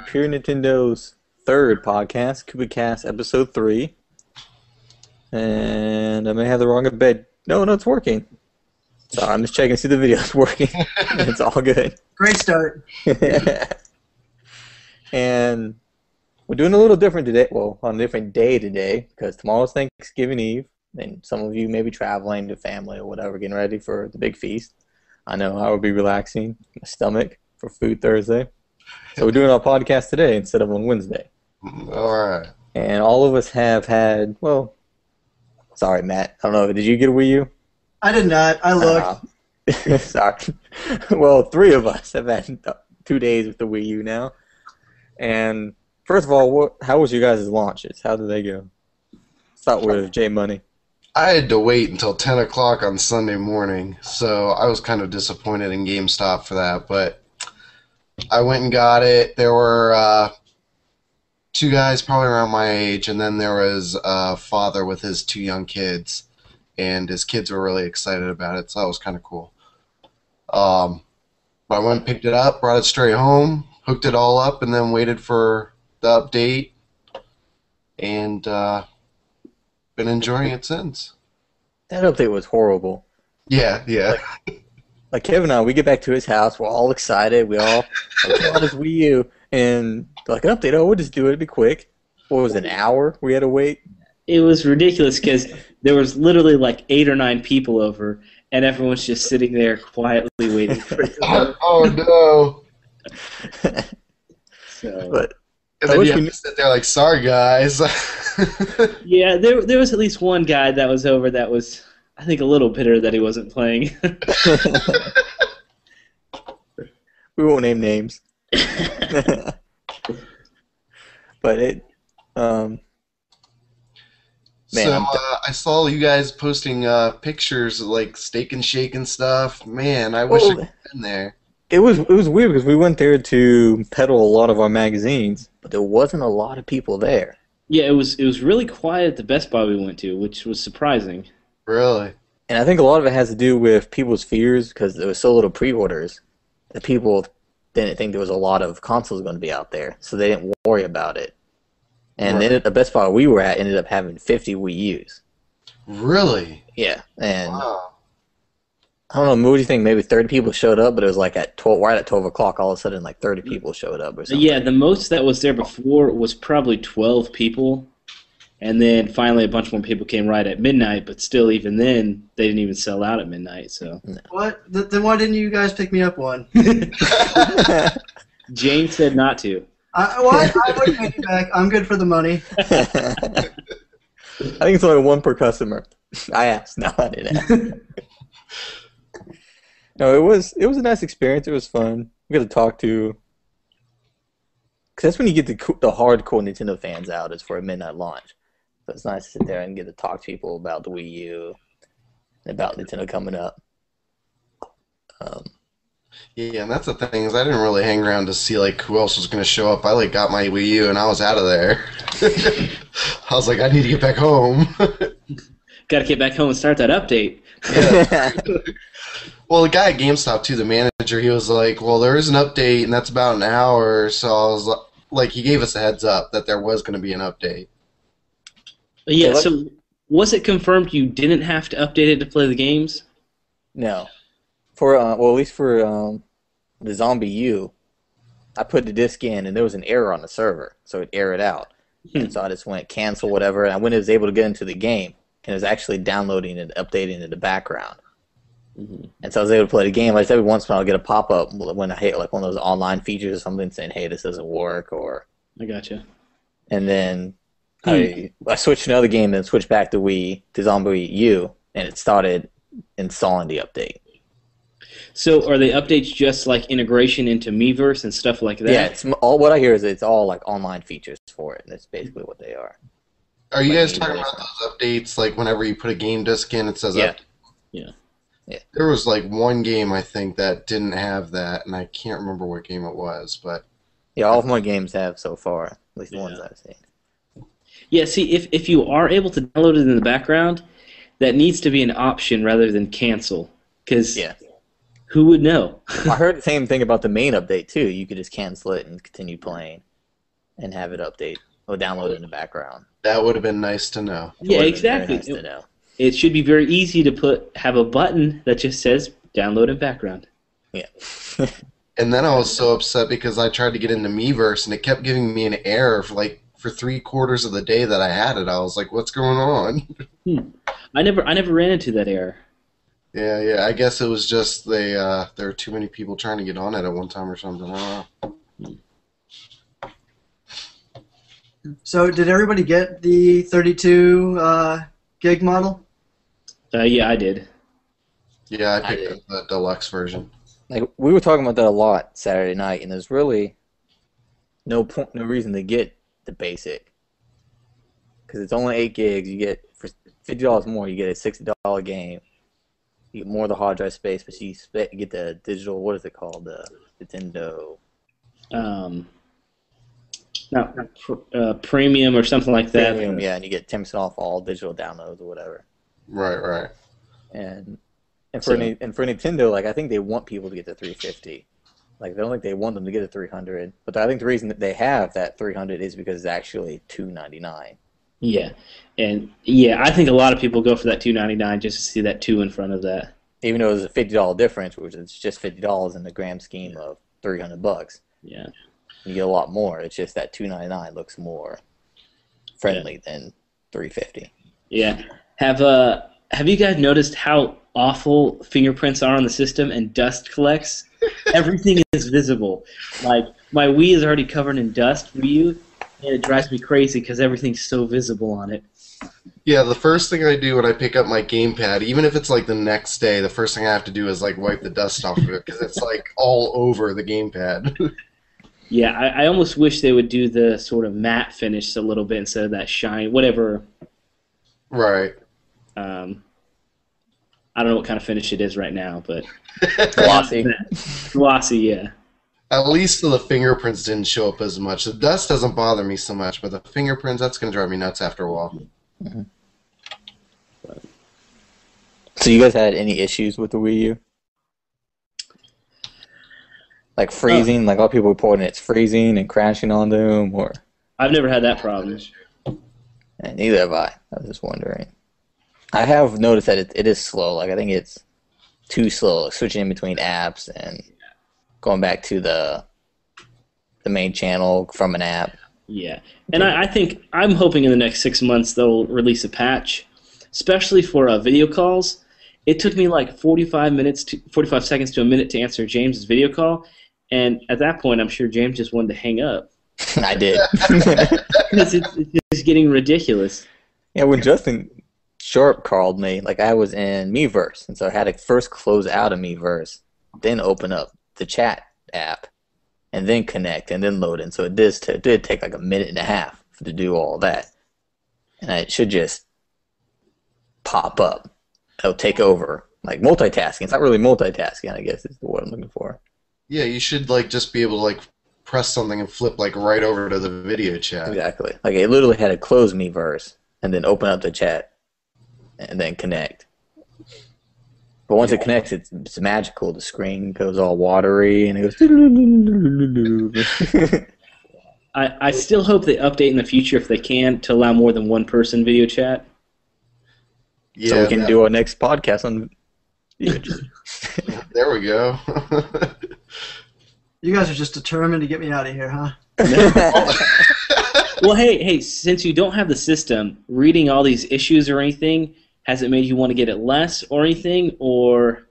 Pure Nintendo's third podcast, Koopa Kast episode 3. And I may have the wrong bed. No, it's working. Sorry, I'm just checking to see the video's working. It's all good. Great start. And we're doing a little different today. Well, on a different day today, because tomorrow's Thanksgiving Eve, and some of you may be traveling to family or whatever, getting ready for the big feast. I know I will be relaxing my stomach for Food Thursday. So we're doing our podcast today instead of on Wednesday. All right. And all of us have had, well, sorry, Matt. I don't know. Did you get a Wii U? I did not. I looked. Sorry. Well, 3 of us have had 2 days with the Wii U now. And first of all, how was your guys' launches? How did they go? Start with J Money. I had to wait until 10 o'clock on Sunday morning, so I was kind of disappointed in GameStop for that, but I went and got it. There were 2 guys probably around my age, and then there was a father with his 2 young kids, and his kids were really excited about it, so that was kind of cool. I went and picked it up, brought it straight home, hooked it all up, and then waited for the update, and been enjoying it since. That update was horrible. Yeah. Like Kevin and I, we get back to his house, we're all excited, we all got his Wii U, and like an update, we'll just do it, it'd be quick. What was it, an hour we had to wait? It was ridiculous because there was literally like 8 or 9 people over, and everyone's just sitting there quietly waiting for it. Oh no! But and then you have to sit there like, sorry guys. Yeah, there was at least one guy that was over that was, I think, a little bitter that he wasn't playing. We won't name names. But it, man. So I saw you guys posting pictures of like Steak and Shake and stuff. Man, I wish I could have been there. It was weird because we went there to peddle a lot of our magazines, but there wasn't a lot of people there. Yeah, it was really quiet at the Best Buy we went to, which was surprising. Really? And I think a lot of it has to do with people's fears because there was so little pre-orders that people didn't think there was a lot of consoles going to be out there, so they didn't worry about it. And then at the Best Buy we were at ended up having 50 Wii U's. Really? Yeah, and wow. I don't know, what do you think? Maybe 30 people showed up, but it was like at 12, right at 12 o'clock, all of a sudden like 30 people showed up or something. Yeah, the most that was there before was probably 12 people, and then finally a bunch more people came right at midnight, but still even then they didn't even sell out at midnight. So What? Then why didn't you guys pick me up one? Jane said not to. What? I wouldn't take you back. I'm good for the money. I think it's only 1 per customer. I asked. No, I didn't ask. No, it was a nice experience. It was fun. We got to talk to, because that's when you get the hardcore Nintendo fans out, is for a midnight launch. So it's nice to sit there and get to talk to people about the Wii U and about Nintendo coming up. Yeah, and that's the thing is I didn't really hang around to see like who else was going to show up. I like got my Wii U and I was out of there. I was like, I need to get back home. Got to get back home and start that update. Yeah. Well, the guy at GameStop too, the manager, he was like, "Well, there is an update, and that's about an hour." So I was like, he gave us a heads up that there was going to be an update. Yeah. So was it confirmed you didn't have to update it to play the games? No. For well, at least for the Zombie U, I put the disc in, and there was an error on the server, so it errored out. And so I just went cancel whatever, and when I was able to get into the game, and it was actually downloading and updating in the background. And so I was able to play the game. Like every once in a while, I'll get a pop-up when I hit like one of those online features or something saying, "Hey, this doesn't work," or. I gotcha. And then I switched to another game, then switched back to Zombie U, and it started installing the update. So are the updates just like integration into Miiverse and stuff like that? Yeah, it's all. What I hear is it's all like online features for it, and that's basically what they are. Are you Like guys talking about those updates? Like whenever you put a game disc in, it says update? Yeah. Yeah. There was like one game I think that didn't have that, and I can't remember what game it was, but Yeah, all of my games have so far, at least the ones I've seen. Yeah, see, if you are able to download it in the background, that needs to be an option rather than cancel. Because who would know? I heard the same thing about the main update, too. You could just cancel it and continue playing. and have it update or download in the background. That would have been nice to know. Yeah, Would've been very exactly. nice to know. It should be very easy to have a button that just says download in background. Yeah. And then I was so upset because I tried to get into Miiverse and it kept giving me an error for 3/4 of the day that I had it. I was like, "What's going on?" I never ran into that error. Yeah. I guess it was just there were too many people trying to get on it at one time or something. I don't know. So, did everybody get the 32 gig model? Yeah, I did. Yeah, I I picked up the deluxe version. Like we were talking about that a lot Saturday night, and there's really no reason to get the basic because it's only 8 gigs. You get for $50 more, you get a $60 game. You get more of the hard drive space, but you get the digital. What is it called? The Nintendo Premium or something like that. Premium, yeah, and you get 10% off all digital downloads or whatever. Right. And for Nintendo, like I think they want people to get the 350. Like they don't think they want them to get the 300. But I think the reason that they have that 300 is because it's actually $299. Yeah, and yeah, I think a lot of people go for that $299 just to see that 2 in front of that. Even though it's a $50 difference, which is just $50 in the grand scheme of $300. Yeah, You get a lot more. It's just that $299 looks more friendly than $350. yeah. Have you guys noticed how awful fingerprints are on the system and dust collects? Everything is visible. Like my Wii is already covered in dust, Wii U, and it drives me crazy because everything's so visible on it. Yeah, the first thing I do when I pick up my gamepad, even if it's like the next day, the first thing I have to do is like wipe the dust off of it because it's like all over the gamepad. Yeah, I almost wish they would do the sort of matte finish a little bit instead of that shine, whatever. Right. I don't know what kind of finish it is right now, but Glossy. Glossy, yeah. At least the fingerprints didn't show up as much. The dust doesn't bother me so much, but the fingerprints, that's going to drive me nuts after a while. Mm-hmm. So you guys had any issues with the Wii U? Like freezing, like a lot of people reporting it's freezing and crashing on them, or I've never had that problem. and neither have I. I was just wondering. I have noticed that it is slow. Like I think it's too slow, switching in between apps and going back to the main channel from an app. Yeah, and I think I'm hoping in the next 6 months they'll release a patch, especially for video calls. It took me like 45 seconds to a minute to answer James's video call, and at that point, I'm sure James just wanted to hang up. I did. Because it's just getting ridiculous. Yeah, when Justin Sharp called me, like I was in Miiverse, and so I had to first close out of Miiverse, then open up the chat app, and then connect, and then load in. So it did take like a minute and a half to do all that. And it should just pop up. It'll take over. Like multitasking. It's not really multitasking, I guess is the word I'm looking for. Yeah, you should like just be able to like press something and flip like right over to the video chat. Exactly. Like it literally had to close Miiverse, and then open up the chat, and then connect. But once it connects, it's magical. The screen goes all watery, and it goes. I still hope they update in the future if they can to allow more than one person video chat. Yeah, So we can do our next podcast on. There we go. You guys are just determined to get me out of here, huh? Well, hey, since you don't have the system, reading all these issues or anything, has it made you want to get it less or anything? Or,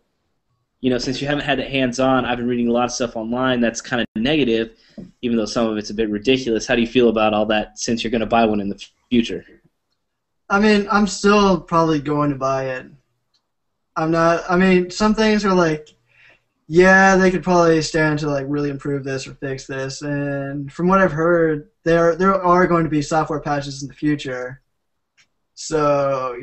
since you haven't had it hands-on, I've been reading a lot of stuff online that's kind of negative, even though some of it's a bit ridiculous. How do you feel about all that since you're going to buy one in the future? I mean, I'm still probably going to buy it. I'm not. I mean, some things are like, yeah, they could probably stand to like really improve this or fix this. And from what I've heard, there are going to be software patches in the future. So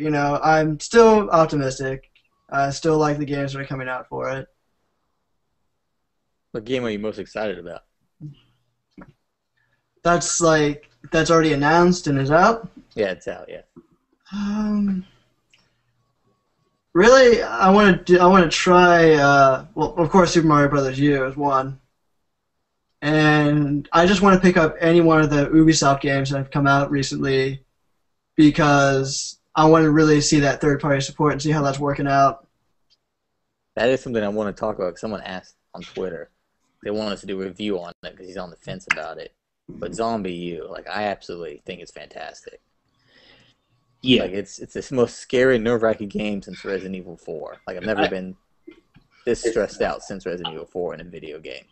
I'm still optimistic. I still like the games that are coming out for it. What game are you most excited about? That's already announced and is out. Yeah, it's out. Yeah. Really, I want to try. Well, of course, Super Mario Brothers U is one, And I just want to pick up any one of the Ubisoft games that have come out recently because I want to really see that third-party support and see how that's working out. That is something I want to talk about. 'Cause someone asked on Twitter. They want us to do a review on it because he's on the fence about it. But Zombie U, like, I absolutely think it's fantastic. Yeah. Like, it's the most scary, nerve-wracking game since Resident Evil 4. Like, I've never been this stressed out since Resident Evil 4 in a video game.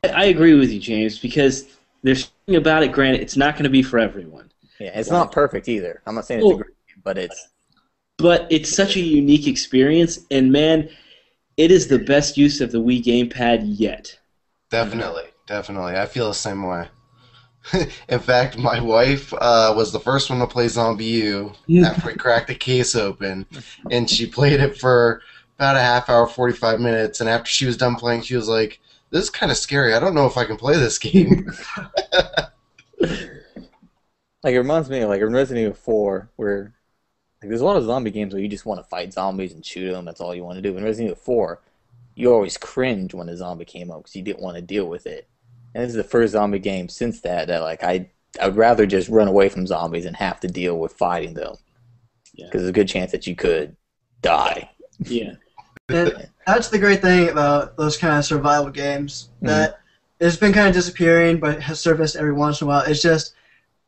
I agree with you, James, because there's something about it. Granted, it's not going to be for everyone. Yeah, it's not perfect either. I'm not saying it's a great game, but it's... But it's such a unique experience, and man, it is the best use of the Wii gamepad yet. Definitely. I feel the same way. In fact, my wife was the first one to play Zombie U after we cracked the case open, and she played it for about a half hour, 45 minutes, and after she was done playing, she was like, "This is kind of scary. I don't know if I can play this game." Like, it reminds me of, like, in Resident Evil 4, where, like, there's a lot of zombie games where you just want to fight zombies and shoot them. That's all you want to do. In Resident Evil 4, you always cringe when a zombie came up because you didn't want to deal with it. And this is the first zombie game since that like, I would rather just run away from zombies and have to deal with fighting them. Because there's a good chance that you could die. Yeah. And that's the great thing about those kind of survival games, that it's been kind of disappearing but has surfaced every once in a while. It's just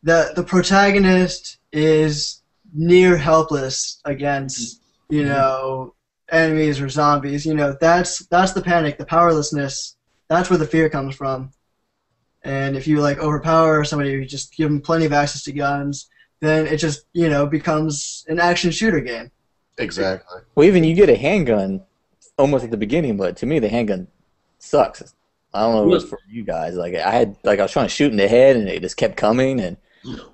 that the protagonist is near helpless against, enemies or zombies. That's the panic, the powerlessness. That's where the fear comes from. And if you overpower somebody, you just give them plenty of access to guns, then it just becomes an action shooter game. Exactly. Well, even you get a handgun almost at the beginning, but to me the handgun sucks. I don't know if it was for you guys. I was trying to shoot in the head and it just kept coming. And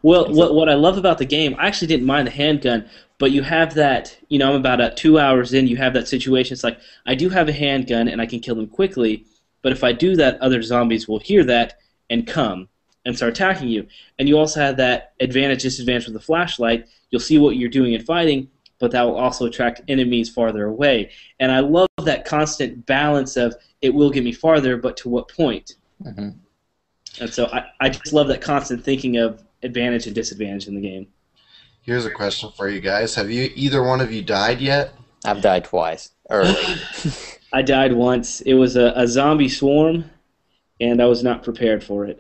what I love about the game, I actually didn't mind the handgun, but you have that. I'm about 2 hours in. You have that situation. It's like, I do have a handgun and I can kill them quickly, but if I do that, other zombies will hear that and come and start attacking you. And you also have that advantage, disadvantage with the flashlight. You'll see what you're doing in fighting, but that will also attract enemies farther away. And I love that constant balance of, it will get me farther, but to what point? Mm-hmm. And so I just love that constant thinking of advantage and disadvantage in the game. Here's a question for you guys. Have either one of you died yet? I've died twice early. I died once. It was a zombie swarm, and I was not prepared for it.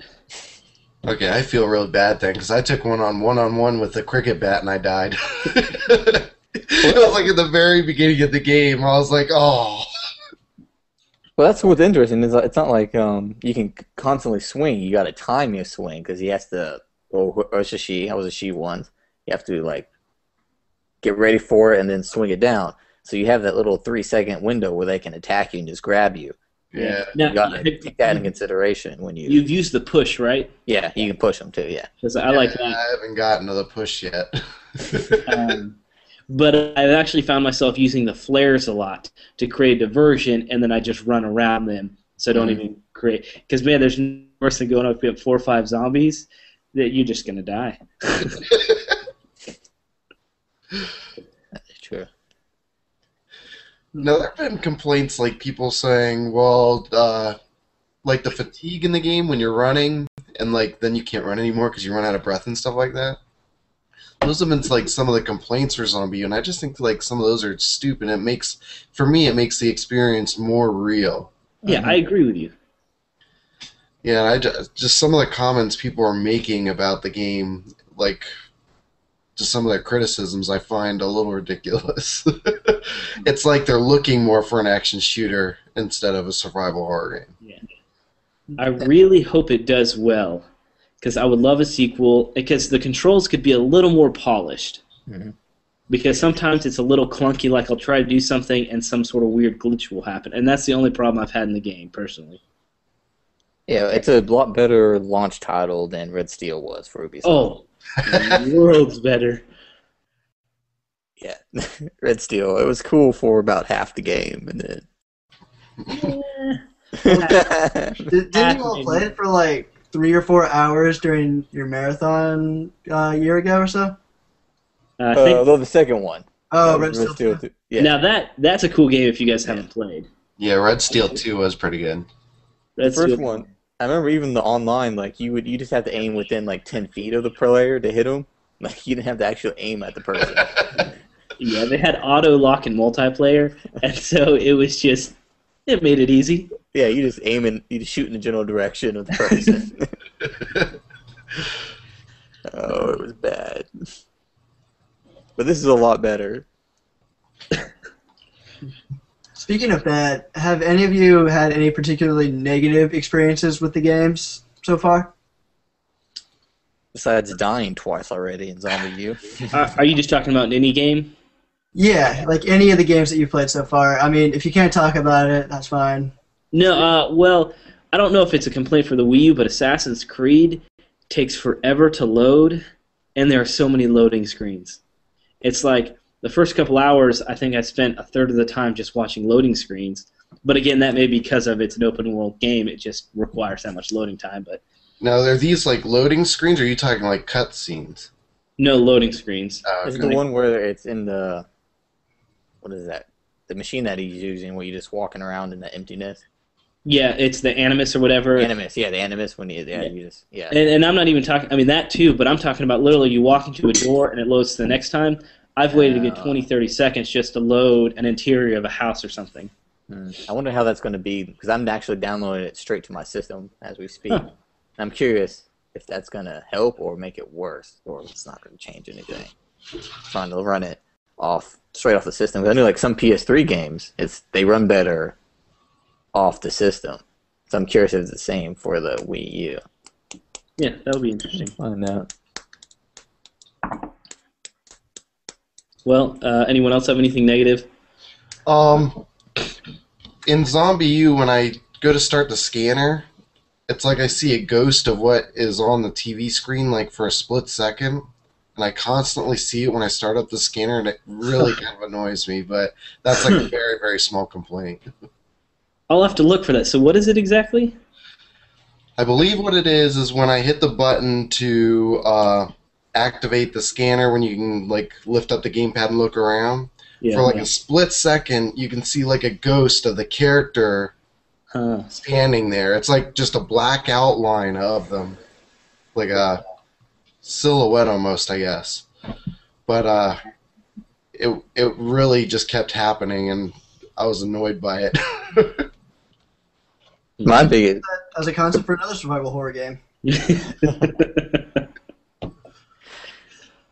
Okay, I feel really bad then, because I took one-on-one with a cricket bat and I died. It was like at the very beginning of the game. I was like, oh. Well, that's what's interesting. It's not like you can constantly swing. You got to time your swing because he has to. Or it's a she. I was a she once. You have to get ready for it and then swing it down. So you have that little 3-second window where they can attack you and just grab you. Yeah. Now, You got to take that in consideration when you. You've used the push, right? Yeah, you can push them too. Yeah. Because I like that. I haven't gotten to the push yet. But I've actually found myself using the flares a lot to create a diversion, and then I just run around them, so I don't even create. Because man, there's nothing worse than going up against 4 or 5 zombies that you're just gonna die. That's true. Now, there have been complaints like people saying, well, like the fatigue in the game when you're running, and then you can't run anymore because you run out of breath and stuff like that. Those have been some of the complaints for Zombie, and I just think some of those are stupid. It makes the experience more real. Yeah, I agree with you. Yeah, I just some of the comments people are making about the game, just some of their criticisms, I find a little ridiculous. It's like they're looking more for an action shooter instead of a survival horror game. Yeah. I really hope it does well, because I would love a sequel, because the controls could be a little more polished. Mm-hmm. Because sometimes it's a little clunky, I'll try to do something and some sort of weird glitch will happen. And that's the only problem I've had in the game, personally. Yeah, it's a lot better launch title than Red Steel was for Ubisoft. Oh, worlds better. Yeah, Red Steel. It was cool for about half the game, and then. Didn't you all play it for 3 or 4 hours during your marathon a year ago or so? I think, the second one. Oh, Red Steel 2. Yeah. Now that's a cool game if you guys haven't played. Yeah, Red Steel 2 was pretty good. The first one, I remember even the online, like you just have to aim within like 10 feet of the player to hit them. Like you didn't have to actually aim at the person. Yeah, they had auto lock in multiplayer, and so it was just it made it easy. Yeah, you just aim and you just shoot in the general direction of the person. Oh, it was bad. But this is a lot better. Speaking of that, have any of you had any particularly negative experiences with the games so far? Besides dying twice already in Zombie U. Are you just talking about any game? Yeah, like any of the games that you've played so far. I mean, if you can't talk about it, that's fine. No, well, I don't know if it's a complaint for the Wii U, but Assassin's Creed takes forever to load, and there are so many loading screens. It's like the first couple hours, I think I spent a third of the time just watching loading screens. But again, that may be because of it's an open world game. It just requires that much loading time. But Now, are these like loading screens, or are you talking like cutscenes? no loading screens. This is the one where it's in the... What is that? The machine that he's using where you're just walking around in the emptiness? Yeah, it's the Animus or whatever. Animus, yeah, the Animus when you just... Yeah. And I'm not even talking... I mean, that too, but I'm talking about literally you walk into a door and it loads to the next time. I've waited a good 20, 30 seconds just to load an interior of a house or something. I wonder how that's going to be, because I'm actually downloading it straight to my system as we speak. Huh. I'm curious if that's going to help or make it worse, or if it's not going to change anything. Trying to run it straight off the system. 'Cause I know like some PS3 games, they run better off the system. So I'm curious if it's the same for the Wii U. Yeah, that would be interesting. Find out. Well, anyone else have anything negative? In Zombie U, when I go to start the scanner, it's like I see a ghost of what is on the TV screen like for a split second. And I constantly see it when I start up the scanner, and it really kind of annoys me, but that's like a very, very small complaint. I'll have to look for that. So what is it exactly? I believe what it is when I hit the button to activate the scanner, when you can like lift up the gamepad and look around, for like a split second, you can see like a ghost of the character standing there. It's like just a black outline of them, like a silhouette almost, I guess. But it really just kept happening, and I was annoyed by it. My biggest As a concept for another survival horror game.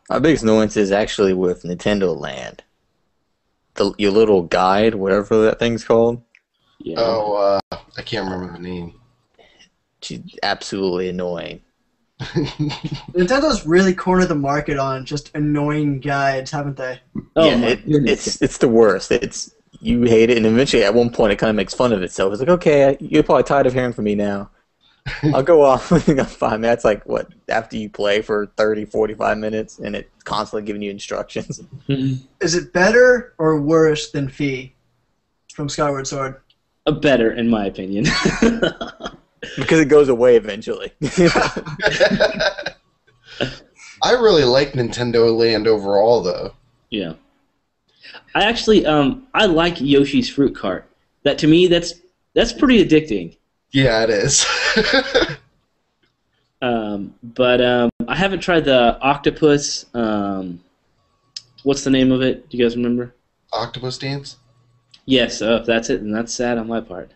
My biggest annoyance is actually with Nintendo Land. Your little guide, whatever that thing's called. Yeah. Oh, I can't remember the name. She's absolutely annoying. Nintendo's really cornered the market on just annoying guides, haven't they? Oh, Yeah, my goodness. it's the worst. You hate it, and eventually at one point it kind of makes fun of itself. It's like, okay, you're probably tired of hearing from me now. I'll go off in 5 minutes. Like, what, after you play for 30, 45 minutes, and it's constantly giving you instructions. Is it better or worse than Fee from Skyward Sword? Better, in my opinion. Because it goes away eventually. I really like Nintendo Land overall, though. Yeah. I actually, I like Yoshi's Fruit Cart. That, to me, that's pretty addicting. Yeah, it is. But I haven't tried the octopus. What's the name of it? Do you guys remember? Octopus Dance? Yes. If that's it, then that's sad on my part.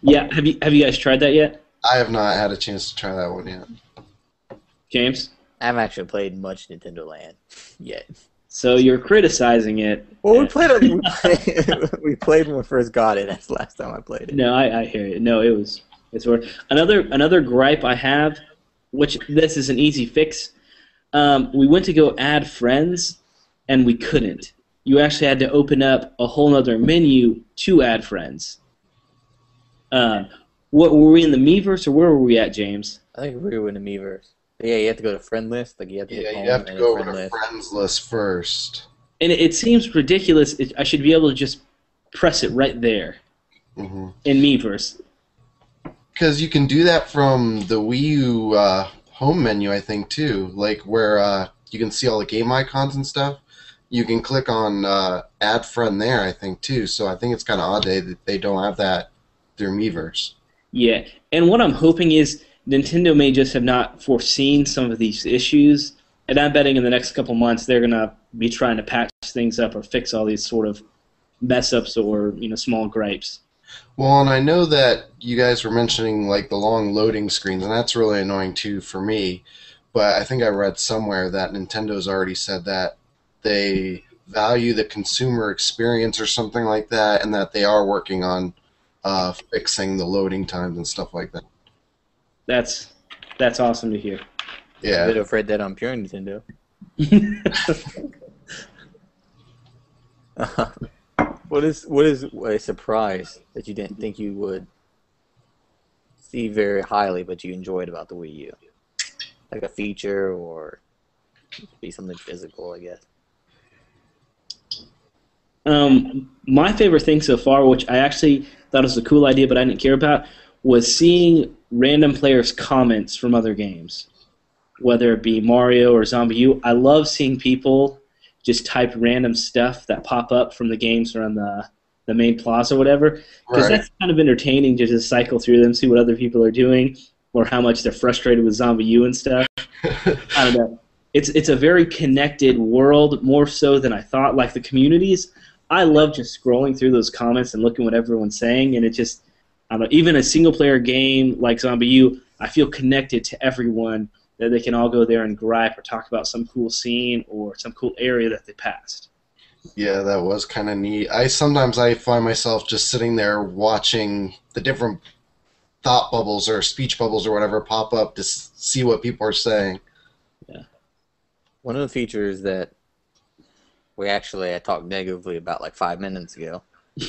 Yeah. Have you guys tried that yet? I have not had a chance to try that one yet. James? I haven't actually played much Nintendo Land yet. So you're criticizing it. Well, we played when we first got it. That's the last time I played it. No, I hear you. No, it's worth. Another gripe I have, which this is an easy fix. We went to go add friends, and we couldn't. You actually had to open up a whole other menu to add friends. What were we in the Miiverse, or where were we at, James? I think we were in the Miiverse. Yeah, you have to go to friend list. Like you have to Yeah, hit you home have to and go then over friend to list. friends list first. And it seems ridiculous. I should be able to just press it right there in Miiverse. Because you can do that from the Wii U home menu, I think, too. Like where you can see all the game icons and stuff. You can click on add friend there, I think, too. So I think it's kind of odd that they don't have that through Miiverse. Yeah, and what I'm hoping is Nintendo may just have not foreseen some of these issues, and I'm betting in the next couple months they're gonna be trying to patch things up or fix all these sort of mess ups or small gripes. Well, and I know that you guys were mentioning like the long loading screens, and that's really annoying too for me. But I think I read somewhere that Nintendo's already said that they value the consumer experience or something like that, and that they are working on fixing the loading times and stuff like that. That's awesome to hear. Yeah. A bit afraid that I'm pure Nintendo. What is a surprise that you didn't think you would see very highly, but you enjoyed about the Wii U? Like a feature, or be something physical, I guess. My favorite thing so far, which I actually thought was a cool idea but I didn't care about, was seeing random players' comments from other games, whether it be Mario or Zombie U. I love seeing people just type random stuff that pop up from the games around the main plaza or whatever, because that's kind of entertaining to just cycle through them, see what other people are doing, or how much they're frustrated with Zombie U and stuff. I don't know. It's a very connected world, more so than I thought. Like the communities, I love just scrolling through those comments and looking what everyone's saying, and it just, I don't know, even a single-player game like Zombie U, I feel connected to everyone, that they can all go there and gripe or talk about some cool scene or some cool area that they passed. Yeah, that was kind of neat. Sometimes I find myself just sitting there watching the different thought bubbles or speech bubbles or whatever pop up to see what people are saying. Yeah. One of the features that I talked negatively about like 5 minutes ago,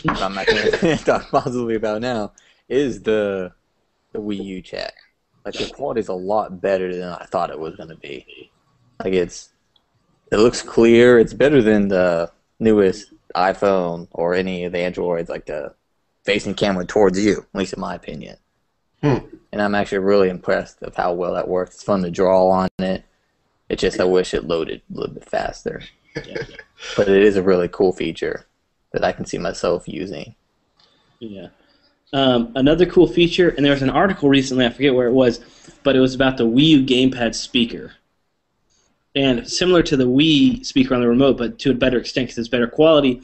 but I'm not going to talk positively about now, is the Wii U chat. Like the quality is a lot better than I thought it was going to be. Like it looks clear. It's better than the newest iPhone or any of the Androids, like the facing camera towards you, at least in my opinion. And I'm actually really impressed of how well that works. It's fun to draw on it. It's just I wish it loaded a little bit faster. But it is a really cool feature that I can see myself using. Yeah. Another cool feature, and there was an article recently, I forget where it was, but it was about the Wii U gamepad speaker. And similar to the Wii speaker on the remote, but to a better extent because it's better quality.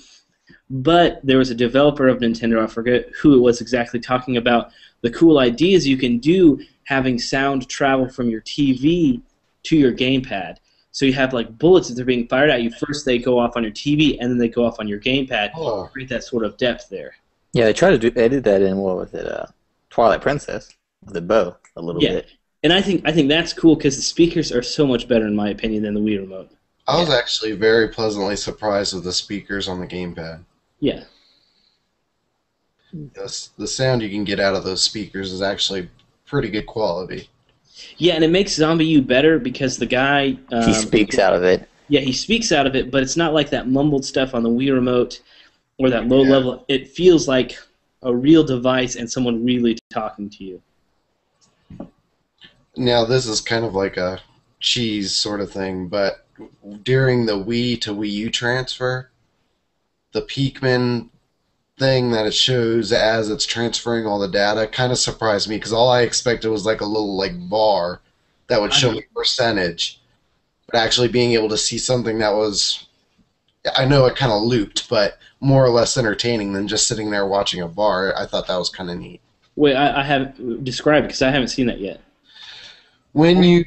But there was a developer of Nintendo, I forget who it was exactly, talking about the cool ideas you can do having sound travel from your TV to your gamepad. So you have like bullets that are being fired at you. First they go off on your TV, and then they go off on your gamepad. Oh. Create that sort of depth there. Yeah, they did that in, what was it, Twilight Princess, with the bow, a little bit. And I think that's cool because the speakers are so much better, in my opinion, than the Wii remote. I was actually very pleasantly surprised with the speakers on the gamepad. Yeah. Yes, the sound you can get out of those speakers is actually pretty good quality. Yeah, and it makes Zombie U better because the guy... he speaks out of it. Yeah, he speaks out of it, but it's not like that mumbled stuff on the Wii remote or that low level. It feels like a real device and someone really talking to you. Now, this is kind of like a cheese sort of thing, but during the Wii to Wii U transfer, the Peakman thing that it shows as it's transferring all the data kind of surprised me because all I expected was like a little bar that would show me percentage. But actually being able to see something that was, I know it kind of looped, but more or less entertaining than just sitting there watching a bar, I thought that was kind of neat. Wait, I have described it because I haven't seen that yet. When you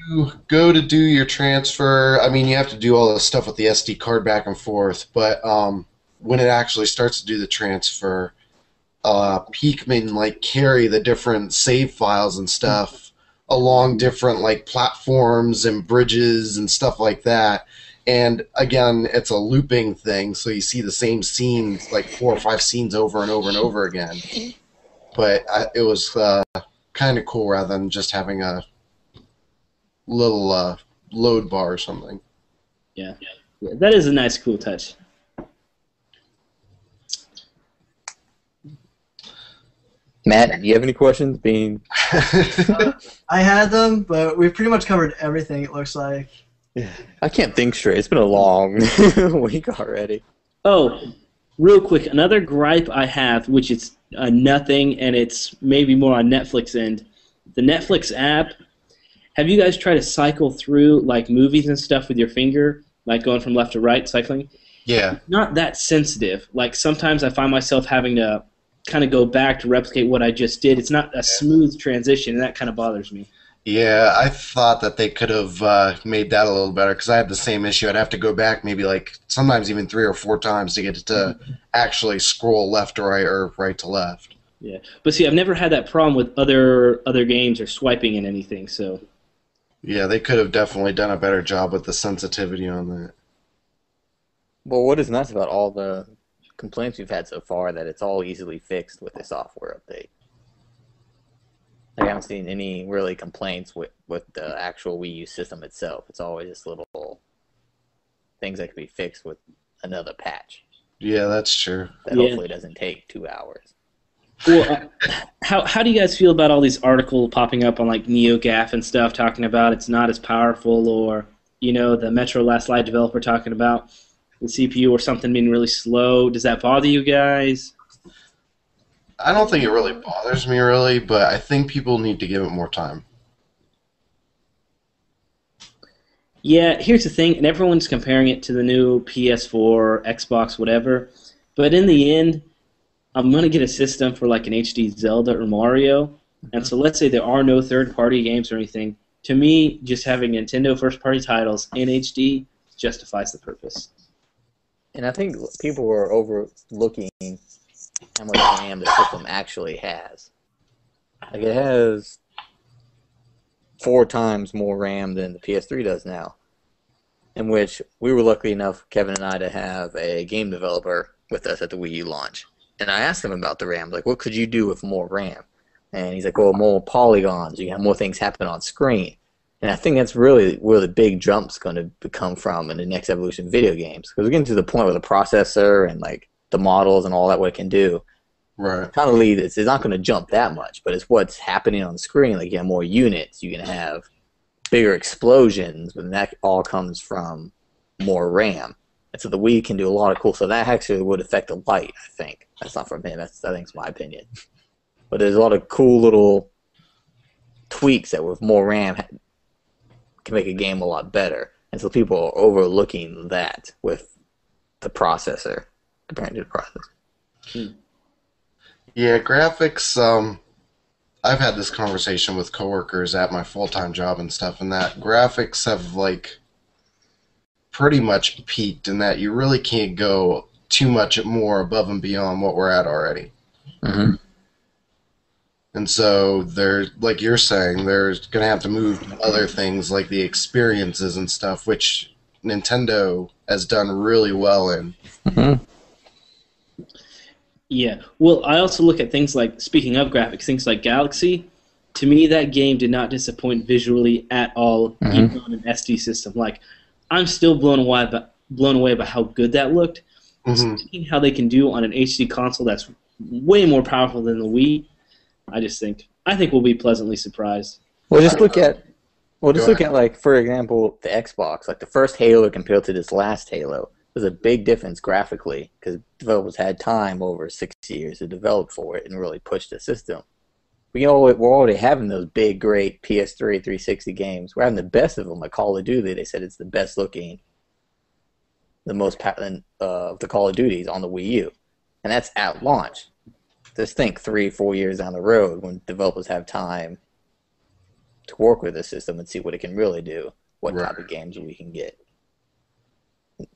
go to do your transfer, I mean, you have to do all the stuff with the SD card back and forth, but when it actually starts to do the transfer, Peakman carry the different save files and stuff along different platforms and bridges and stuff like that. And again, it's a looping thing, so you see the same scenes, 4 or 5 scenes over and over and over again. But it was kind of cool rather than just having a little load bar or something. Yeah, that is a nice, cool touch. Matt, do you have any questions? I had them, but we've pretty much covered everything, it looks like. I can't think straight. It's been a long week already. Oh, real quick, another gripe I have, which is nothing, and it's maybe more on Netflix end. The Netflix app, have you guys tried to cycle through like movies and stuff with your finger, like going from left to right, cycling? Yeah. Not that sensitive. Like sometimes I find myself having to kind of go back to replicate what I just did. It's not a smooth transition, and that kind of bothers me. Yeah, I thought that they could have made that a little better because I had the same issue. I'd have to go back maybe like sometimes even 3 or 4 times to get it to actually scroll left to right or right to left. Yeah, but see, I've never had that problem with other games or swiping in anything. So Yeah, they could have definitely done a better job with the sensitivity on that. Well, what is nice about all the complaints we've had so far that it's all easily fixed with the software update. I haven't seen any really complaints with the actual Wii U system itself. It's always just little things that can be fixed with another patch Yeah, that's true. that hopefully doesn't take 2 hours. Well, how do you guys feel about all these articles popping up on like NeoGAF and stuff talking about it's not as powerful, or the Metro Last Light developer talking about the CPU or something being really slow? Does that bother you guys? I don't think it really bothers me really, but I think people need to give it more time. Yeah, here's the thing, and everyone's comparing it to the new PS4, Xbox, whatever. But in the end, I'm going to get a system for like an HD Zelda or Mario. And so let's say there are no third-party games or anything. To me, just having Nintendo first-party titles in HD justifies the purpose. And I think people are overlooking how much RAM the system actually has. Like, it has 4 times more RAM than the PS3 does now. In which we were lucky enough, Kevin and I, to have a game developer with us at the Wii U launch. And I asked him about the RAM, like, what could you do with more RAM? And he's like, well, more polygons, you can have more things happen on screen. And I think that's really where the big jump's going to come from in the next evolution of video games. Because we're getting to the point where the processor and like the models and all that what it can do, Right. kind of lead, it's not going to jump that much, but it's what's happening on the screen. Like, you have more units, you can have bigger explosions, but that all comes from more RAM. And so the Wii can do a lot of cool stuff. That actually would affect the light, I think. That's not from him, I think it's my opinion. But there's a lot of cool little tweaks that with more RAM can make a game a lot better. And so people are overlooking that with the processor, compared to the processor. Yeah, graphics, I've had this conversation with coworkers at my full-time job and stuff, and that graphics have, like, pretty much peaked in that you really can't go too much more above and beyond what we're at already. Mm-hmm. And so they're, like you're saying, they're going to have to move to other things like the experiences and stuff, which Nintendo has done really well in. Mm-hmm. Yeah. Well, I also look at things like, speaking of graphics, things like Galaxy. To me, that game did not disappoint visually at all, even on an SD system. Like, I'm still blown away by how good that looked. Mm-hmm. Seeing how they can do on an HD console that's way more powerful than the Wii, I think we'll be pleasantly surprised. Well, just look at like, for example, the Xbox. Like, the first Halo compared to this last Halo, there's a big difference graphically because developers had time over 6 years to develop for it and really push the system. We're already having those big, great PS3 360 games. We're having the best of them, like Call of Duty. They said it's the best looking, the most of the Call of Duties on the Wii U, and that's at launch. Just think 3-4 years down the road when developers have time to work with the system and see what it can really do, what type of games we can get.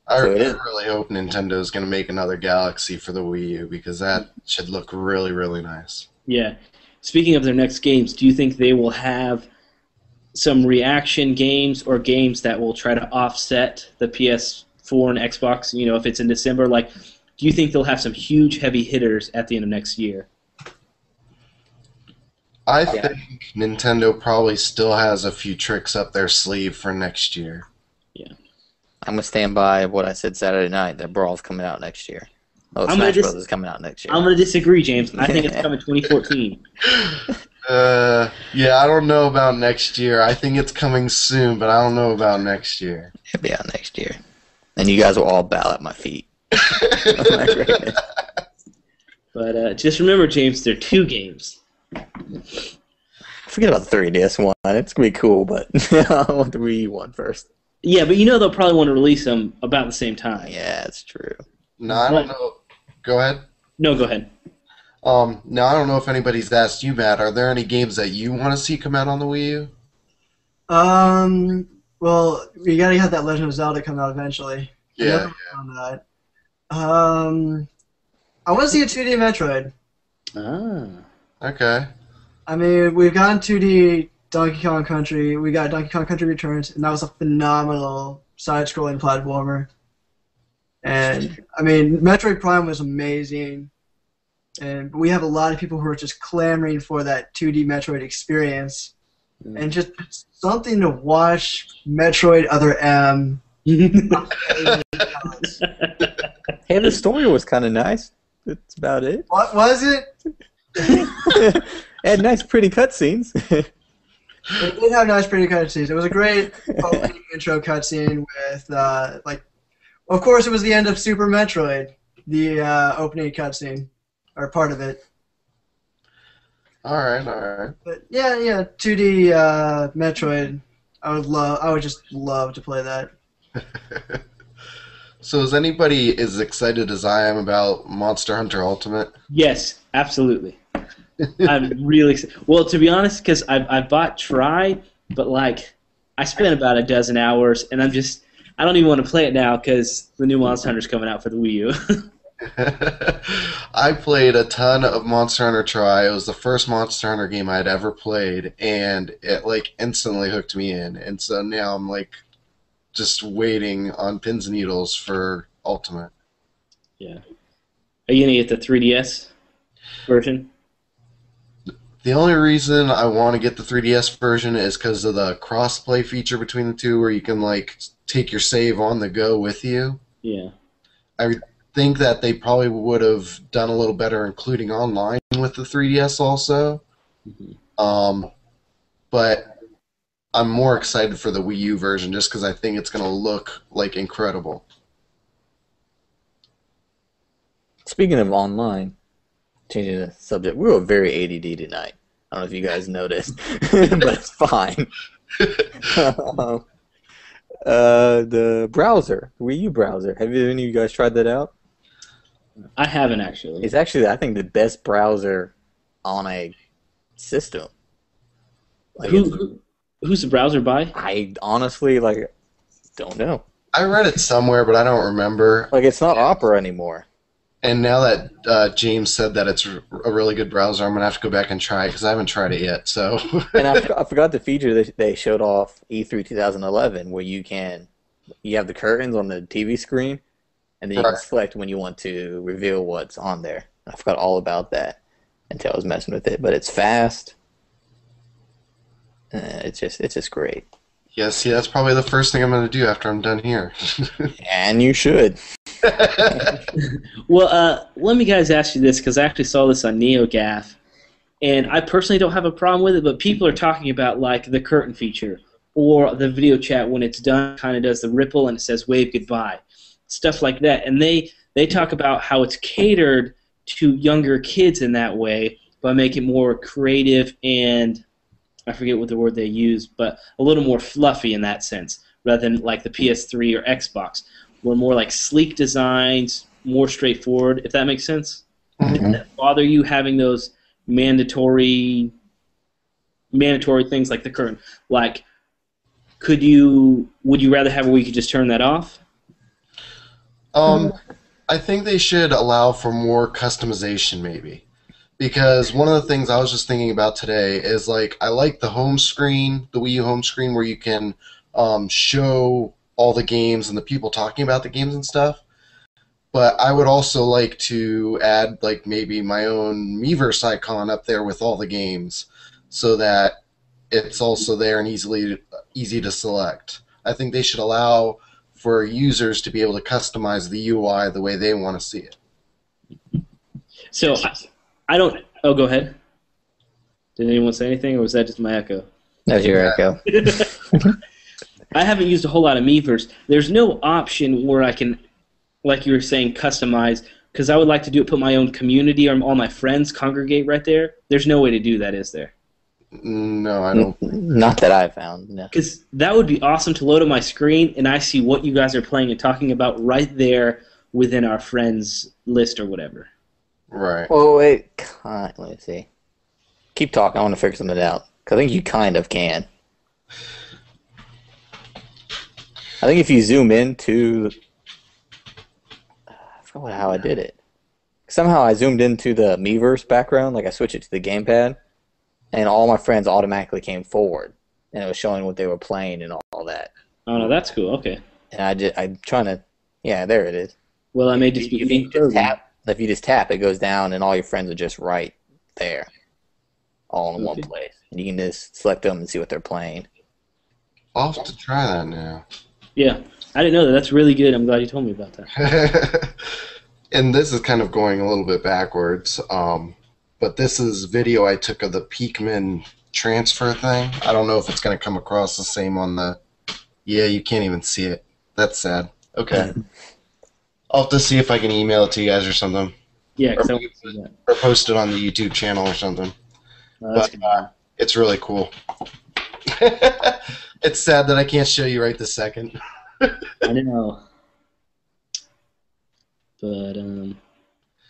I really hope Nintendo's going to make another Galaxy for the Wii U because that should look really, really nice. Yeah. Speaking of their next games, do you think they will have some reaction games or games that will try to offset the PS4 and Xbox, if it's in December? Like, do you think they'll have some huge heavy hitters at the end of next year? I think Nintendo probably still has a few tricks up their sleeve for next year. Yeah. I'm going to stand by what I said Saturday night, that Brawl's coming out next year. Smash Bros. Is coming out next year. I'm going to disagree, James. I think it's coming 2014. Yeah, I don't know about next year. I think it's coming soon, but I don't know about next year. It'll be out next year. And you guys will all bow at my feet. But just remember, James, there are 2 games. Forget about the 3DS one. It's gonna be cool, but I want the Wii U one first. Yeah, but they'll probably want to release them about the same time. Yeah, that's true. No, I don't know. Go ahead. No, go ahead. Now I don't know if anybody's asked you, Matt. Are there any games that you want to see come out on the Wii U? Well, we gotta have that Legend of Zelda come out eventually. Yeah. On that. I want to see a 2D Metroid. Ah. Okay. I mean, we've gotten 2D Donkey Kong Country. We got Donkey Kong Country Returns, and that was a phenomenal side-scrolling platformer. And I mean, Metroid Prime was amazing. And we have a lot of people who are just clamoring for that 2D Metroid experience. And just something to watch Metroid Other M. Hey, the story was kind of nice. That's about it. What was it? It had nice, pretty cutscenes. It did have nice, pretty cutscenes. It was a great opening intro cutscene with, of course, it was the end of Super Metroid, the opening cutscene, or part of it. All right. But yeah, 2D Metroid. I would just love to play that. So is anybody as excited as I am about Monster Hunter Ultimate? Yes, absolutely. I'm really excited. Well, to be honest, because I bought Try, but I spent about a dozen hours, and I don't even want to play it now because the new Monster Hunter's coming out for the Wii U. I played a ton of Monster Hunter Try. It was the first Monster Hunter game I'd ever played, and it instantly hooked me in. And so now I'm just waiting on pins and needles for Ultimate. Yeah. Are you gonna get the 3DS version? The only reason I want to get the 3DS version is because of the cross-play feature between the two, where you can take your save on the go with you. Yeah. I think that they probably would have done a little better including online with the 3DS also. Mm-hmm. But I'm more excited for the Wii U version just because I think it's going to look incredible. Speaking of online, changing the subject, we were very ADD tonight. I don't know if you guys noticed, but it's fine. The browser, the Wii U browser. Have any of you guys tried that out? I haven't actually. It's actually, I think, the best browser on a system. Who's the browser by? I honestly don't know. I read it somewhere, but I don't remember. It's not Opera anymore. And now that James said that it's a really good browser, I'm going to have to go back and try it because I haven't tried it yet. So. And I forgot the feature that they showed off E3 2011 where you have the curtains on the TV screen, and then you can select when you want to reveal what's on there. I forgot all about that until I was messing with it. But it's fast. It's just great. Yeah, see, that's probably the first thing I'm going to do after I'm done here. And you should. Well, let me guys ask you this, because I actually saw this on NeoGAF, and I personally don't have a problem with it, but people are talking about the curtain feature, or the video chat when it's done kind of does the ripple and it says wave goodbye, stuff like that. And they talk about how it's catered to younger kids in that way by making it more creative and, I forget what the word they use, but a little more fluffy in that sense, rather than the PS3 or Xbox, where more sleek designs, more straightforward, if that makes sense. Mm-hmm. Does that bother you having those mandatory things like the curtain? Would you rather have where you could just turn that off? I think they should allow for more customization, maybe. Because one of the things I was just thinking about today is I like the home screen, the Wii U home screen, where you can show all the games and the people talking about the games and stuff. But I would also like to add maybe my own Miiverse icon up there with all the games, so that it's also there and easy to select. I think they should allow for users to be able to customize the UI the way they want to see it. So I don't. Oh, go ahead. Did anyone say anything, or was that just my echo? That was your echo. I haven't used a whole lot of Miiverse. There's no option where I can, like you were saying, customize Because I would like to do it, put my own community or all my friends congregate right there. There's no way to do that, is there? No, I don't. Not that I found. No. Because that would be awesome to load on my screen, and I see what you guys are playing and talking about right there within our friends list or whatever. Right. Well, wait. Let me see. Keep talking. I want to figure something out. Because I think you kind of can. I think if you zoom into... I forgot how I did it. Somehow I zoomed into the Miiverse background. Like I switched it to the gamepad. And all my friends automatically came forward. And it was showing what they were playing and all that. Oh, no, that's cool. Okay. And I'm trying to... Yeah, there it is. Well, I may just be... If you just tap, it goes down, and all your friends are just right there, all in one place. And you can just select them and see what they're playing. I'll have to try that now. Yeah, I didn't know that. That's really good. I'm glad you told me about that. And this is kind of going a little bit backwards, but this is video I took of the Peakman transfer thing. I don't know if it's going to come across the same on the... Yeah, you can't even see it. That's sad. Okay. I'll have to see if I can email it to you guys or something. Yeah, or, or post it on the YouTube channel or something. But it's really cool. It's sad that I can't show you right this second. I know. But,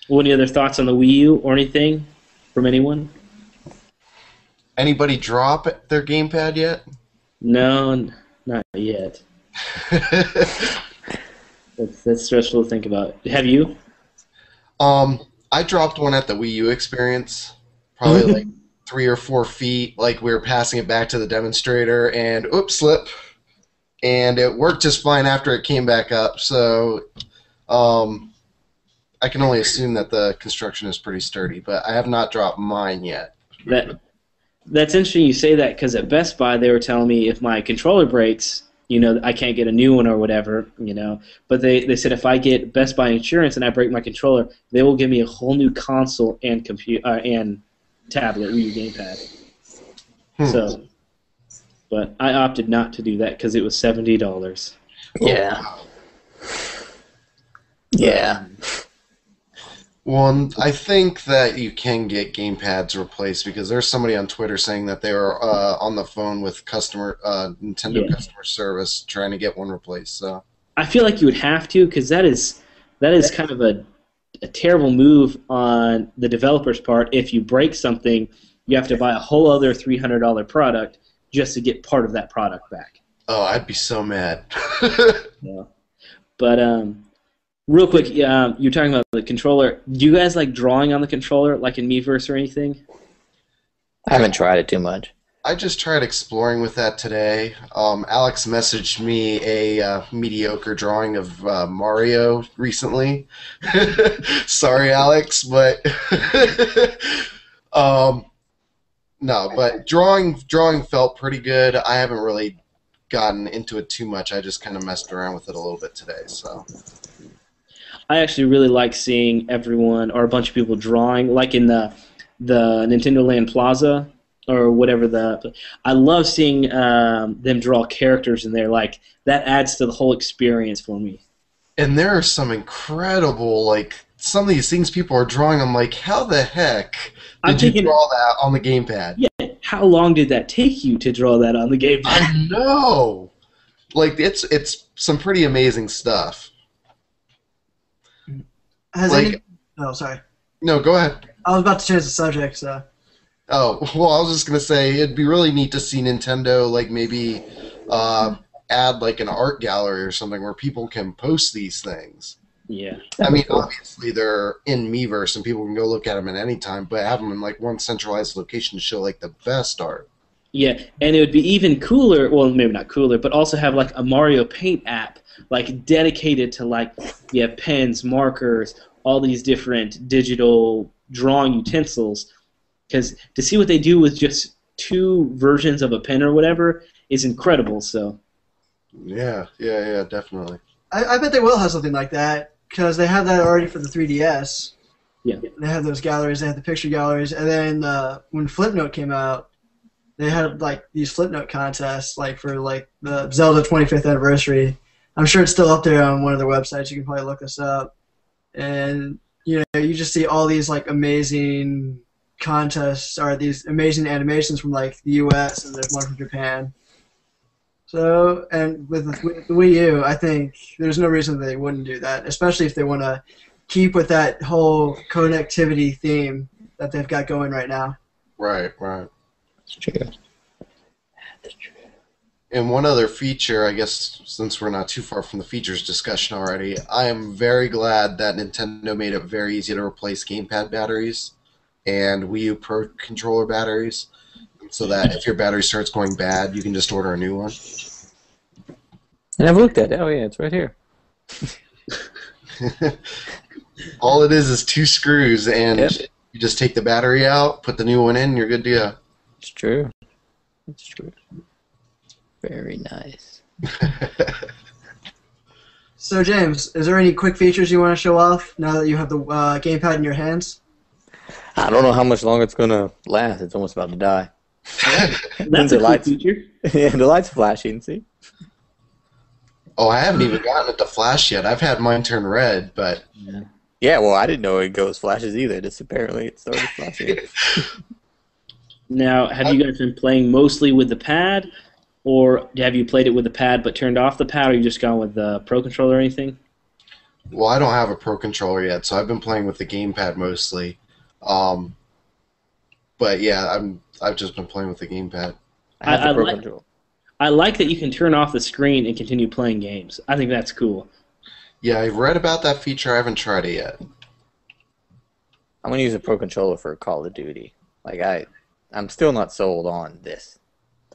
well, any other thoughts on the Wii U or anything from anyone? Anybody drop their gamepad yet? No, not yet. That's stressful to think about. Have you? I dropped one at the Wii U experience, probably like 3 or 4 feet. Like we were passing it back to the demonstrator, and oops, slip. And it worked just fine after it came back up. So, I can only assume that the construction is pretty sturdy, but I have not dropped mine yet. That's interesting you say that, because at Best Buy they were telling me if my controller breaks, you know, I can't get a new one or whatever, you know. But they said if I get Best Buy insurance and I break my controller, they will give me a whole new console and and tablet, Wii U gamepad. So, but I opted not to do that because it was $70. Yeah. Yeah. Well, I think that you can get gamepads replaced because there's somebody on Twitter saying that they were on the phone with Nintendo customer service trying to get one replaced. So I feel like you would have to, because that is kind of a terrible move on the developer's part. If you break something, you have to buy a whole other $300 product just to get part of that product back. Oh, I'd be so mad. Yeah. But real quick, you're talking about the controller. Do you guys like drawing on the controller, like in Miiverse or anything? I haven't tried it too much. I just tried exploring with that today. Alex messaged me a mediocre drawing of Mario recently. Sorry, Alex, but no. But drawing felt pretty good. I haven't really gotten into it too much. I just kind of messed around with it a little bit today. So I actually really like seeing everyone or a bunch of people drawing, like in the Nintendo Land Plaza. Or whatever I love seeing them draw characters in there. Like that adds to the whole experience for me. And there are some incredible, like some of these things people are drawing. I'm like, how the heck did you draw that on the gamepad? Yeah, how long did that take you to draw that on the gamepad? I know, like it's some pretty amazing stuff. Oh, sorry. No, go ahead. I was about to change the subject, so. Oh, well, I was just going to say, it'd be really neat to see Nintendo, like, maybe add, like, an art gallery or something where people can post these things. Yeah. I mean, obviously they're in Miiverse and people can go look at them at any time, but have them in, like, one centralized location to show, like, the best art. Yeah, and it would be even cooler, well, maybe not cooler, but also have, like, a Mario Paint app, like, dedicated to, like, pens, markers, all these different digital drawing utensils. Because to see what they do with just 2 versions of a pen or whatever is incredible. So. Yeah, definitely. I bet they will have something like that because they have that already for the 3DS. Yeah. They have those galleries. They have the picture galleries, and then when Flipnote came out, they had like these Flipnote contests, like for like the Zelda 25th anniversary. I'm sure it's still up there on one of their websites. You can probably look this up, and you know, you just see all these like amazing contests or these amazing animations from like the U.S. and there's one from Japan. So, and with the Wii U, I think there's no reason they wouldn't do that, especially if they want to keep with that whole connectivity theme that they've got going right now. Right, right. That's true. That's true. And one other feature, I guess, since we're not too far from the features discussion already, I am very glad that Nintendo made it very easy to replace gamepad batteries and Wii U Pro controller batteries, so that if your battery starts going bad, you can just order a new one. And I've looked at it. Oh yeah, it's right here. All it is 2 screws, and you just take the battery out, put the new one in, and you're good to go. It's true. It's true. Very nice. So, James, is there any quick features you want to show off now that you have the gamepad in your hands? I don't know how much longer it's gonna last. It's almost about to die. That's a cool feature. Yeah, the light's flashing. See? Oh, I haven't even gotten it to flash yet. I've had mine turn red, but... Yeah, well, I didn't know it goes flashes either. Just apparently it started flashing. Now, have you guys been playing mostly with the pad, or have you played it with the pad but turned off the pad, or you just gone with the Pro Controller or anything? Well, I don't have a Pro Controller yet, so I've been playing with the gamepad mostly. But yeah, I've just been playing with the gamepad. I like that you can turn off the screen and continue playing games. I think that's cool. Yeah, I've read about that feature. I haven't tried it yet. I'm gonna use a Pro Controller for Call of Duty. Like I'm still not sold on this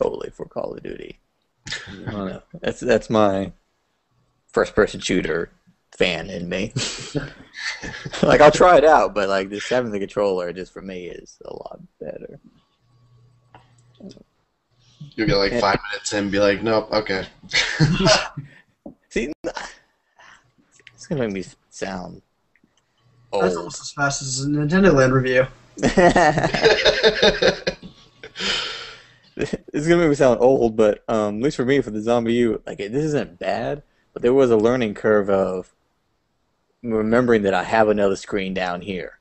totally for Call of Duty. I don't know. That's my first-person shooter fan in me. Like I'll try it out, but like just having the controller just for me is a lot better. You'll get like 5 minutes in and be like, nope, okay. See, it's gonna make me sound old. That's almost as fast as a Nintendo Land review. It's gonna make me sound old, but at least for me, for the Zombie U, like this isn't bad, but there was a learning curve of remembering that I have another screen down here,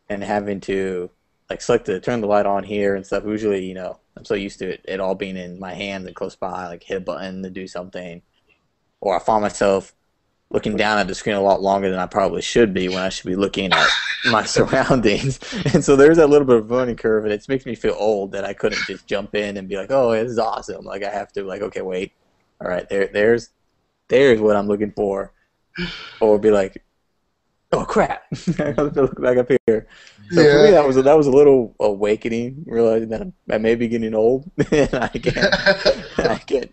and having to like turn the light on here and stuff. Usually, you know, I'm so used to it all being in my hands and close by, like hit a button to do something, or I find myself looking down at the screen a lot longer than I probably should be when I should be looking at my surroundings. And so there's that little bit of learning curve, and it makes me feel old that I couldn't just jump in and be like, oh, this is awesome. Like I have to, like, okay, wait, all right, there's what I'm looking for, or be like, oh crap, I have to look back up here. So for me, that was a little awakening, realizing that I may be getting old, and I can't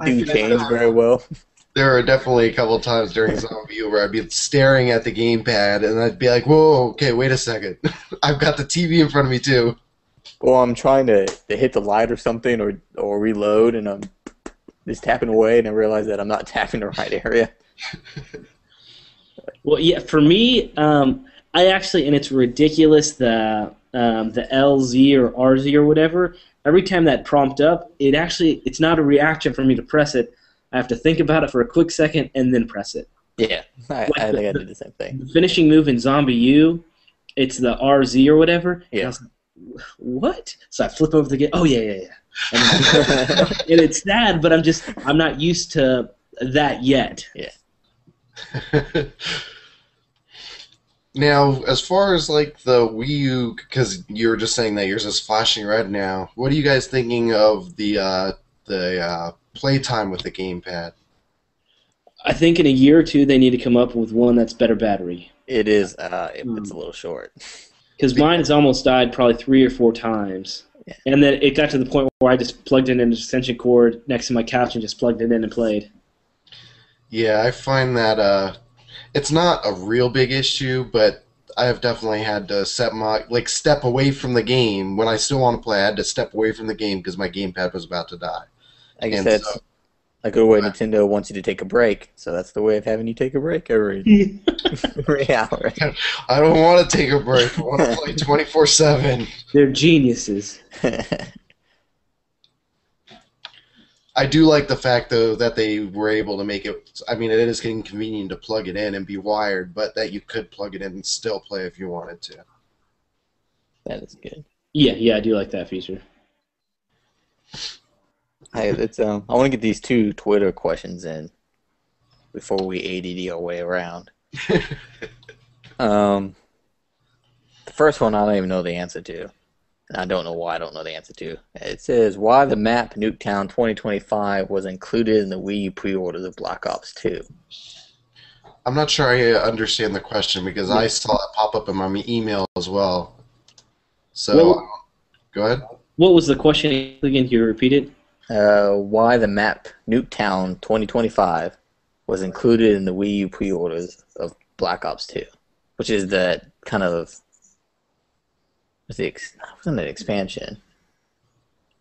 do change very well. There are definitely a couple of times during Zombie U where I'd be staring at the gamepad and I'd be like, whoa, okay, wait a second. I've got the TV in front of me too. Well, I'm trying to hit the light or something or reload, and I'm just tapping away, and I realize that I'm not tapping the right area. Well, yeah, for me, I actually, and it's ridiculous, the LZ or RZ or whatever, every time that prompt up, it's not a reaction for me to press it. I have to think about it for a quick second and then press it. Yeah, I think I did the same thing. The finishing move in Zombie U, it's the RZ or whatever. Yeah. And I was like, what? So I flip over the game. Oh, yeah. And it's sad, but I'm not used to that yet. Yeah. Now, as far as like the Wii U, because you were just saying that yours is flashing red now, what are you guys thinking of the playtime with the gamepad? I think in a year or two they need to come up with one that's better battery. It is. It's a little short. Because mine has almost died probably 3 or 4 times. Yeah. And then it got to the point where I just plugged in an extension cord next to my couch and just plugged it in and played. Yeah, I find that it's not a real big issue, but I have definitely had to step away from the game. When I still want to play, I had to step away from the game because my gamepad was about to die. I guess that's a good way Nintendo wants you to take a break, so that's the way of having you take a break every hour. I don't want to take a break. I want to play 24/7. They're geniuses. I do like the fact, though, that they were able to make it. I mean, it is inconvenient to plug it in and be wired, but that you could plug it in and still play if you wanted to. That is good. Yeah, I do like that feature. Hey, I want to get these 2 Twitter questions in before we ADD our way around. The first one I don't even know the answer to. And I don't know why I don't know the answer to. It says, why the map Nuketown 2025 was included in the Wii U pre-orders of Black Ops 2. I'm not sure I understand the question because I saw it pop up in my email as well. So, go ahead. What was the question again? Can you repeat it? Why the map Nuketown 2025 was included in the Wii U pre-orders of Black Ops 2, which is that kind of wasn't an expansion.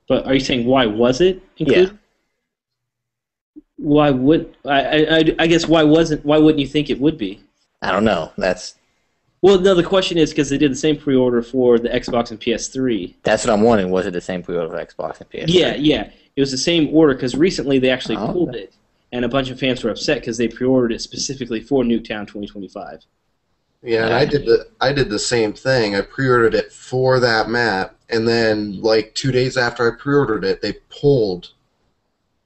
But are you saying why was it included? Yeah. Why would I guess why wouldn't you think it would be? I don't know. Well, no, the question is because they did the same pre-order for the Xbox and PS3. That's what I'm wondering. Was it the same pre-order for Xbox and PS3? Yeah. It was the same order because recently they actually pulled it, and a bunch of fans were upset because they pre-ordered it specifically for Nuketown 2025. Yeah, and I did the same thing. I pre-ordered it for that map, and then like 2 days after I pre-ordered it, they pulled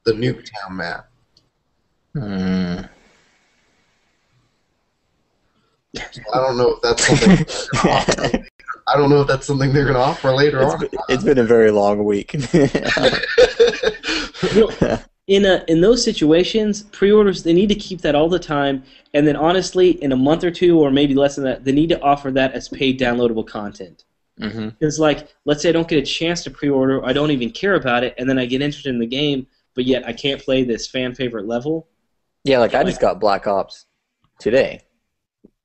the Nuketown map. I don't know if that's something. I don't know if that's something they're going to offer later on. It's been a very long week. In those situations, pre-orders, they need to keep that all the time, and then honestly, in a month or two, or maybe less than that, they need to offer that as paid downloadable content. Because, like, let's say I don't get a chance to pre-order, I don't even care about it, and then I get interested in the game, but yet I can't play this fan-favorite level. Yeah, like I just got Black Ops today,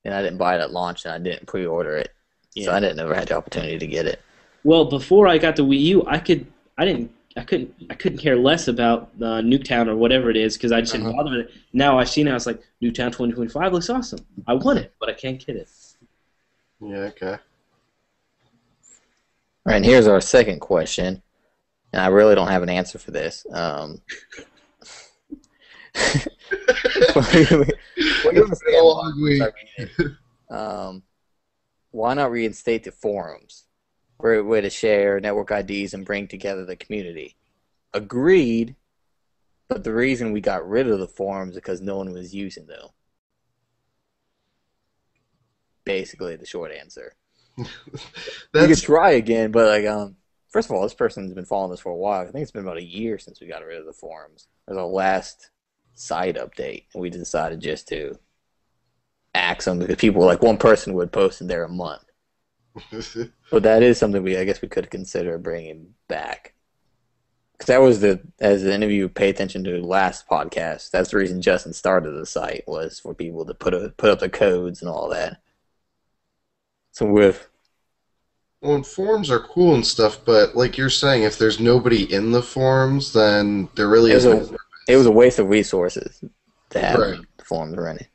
and I didn't buy it at launch, and I didn't pre-order it, so I never had the opportunity to get it. Well, before I got the Wii U, I couldn't care less about Nuketown or whatever it is because I just didn't bother with it. Now I've seen it, I was like, Nuketown 2025 looks awesome. I want it, but I can't get it. Yeah, okay. All right, and here's our second question, and I really don't have an answer for this. Why not reinstate the forums? Great way to share network IDs and bring together the community. Agreed, but the reason we got rid of the forums is because no one was using them. Basically, the short answer. We could try again, but like, first of all, this person's been following this for a while. I think it's been about a year since we got rid of the forums. It was our last site update, and we decided just to axe them because people, like one person would post in there a month. But that is something I guess we could consider bringing back. Because that was as any of you pay attention to the last podcast, that's the reason Justin started the site, was for people to put up the codes and all that. So well, and forums are cool and stuff, but like you're saying, if there's nobody in the forums, then there really isn't. It was a waste of resources to have the forums running.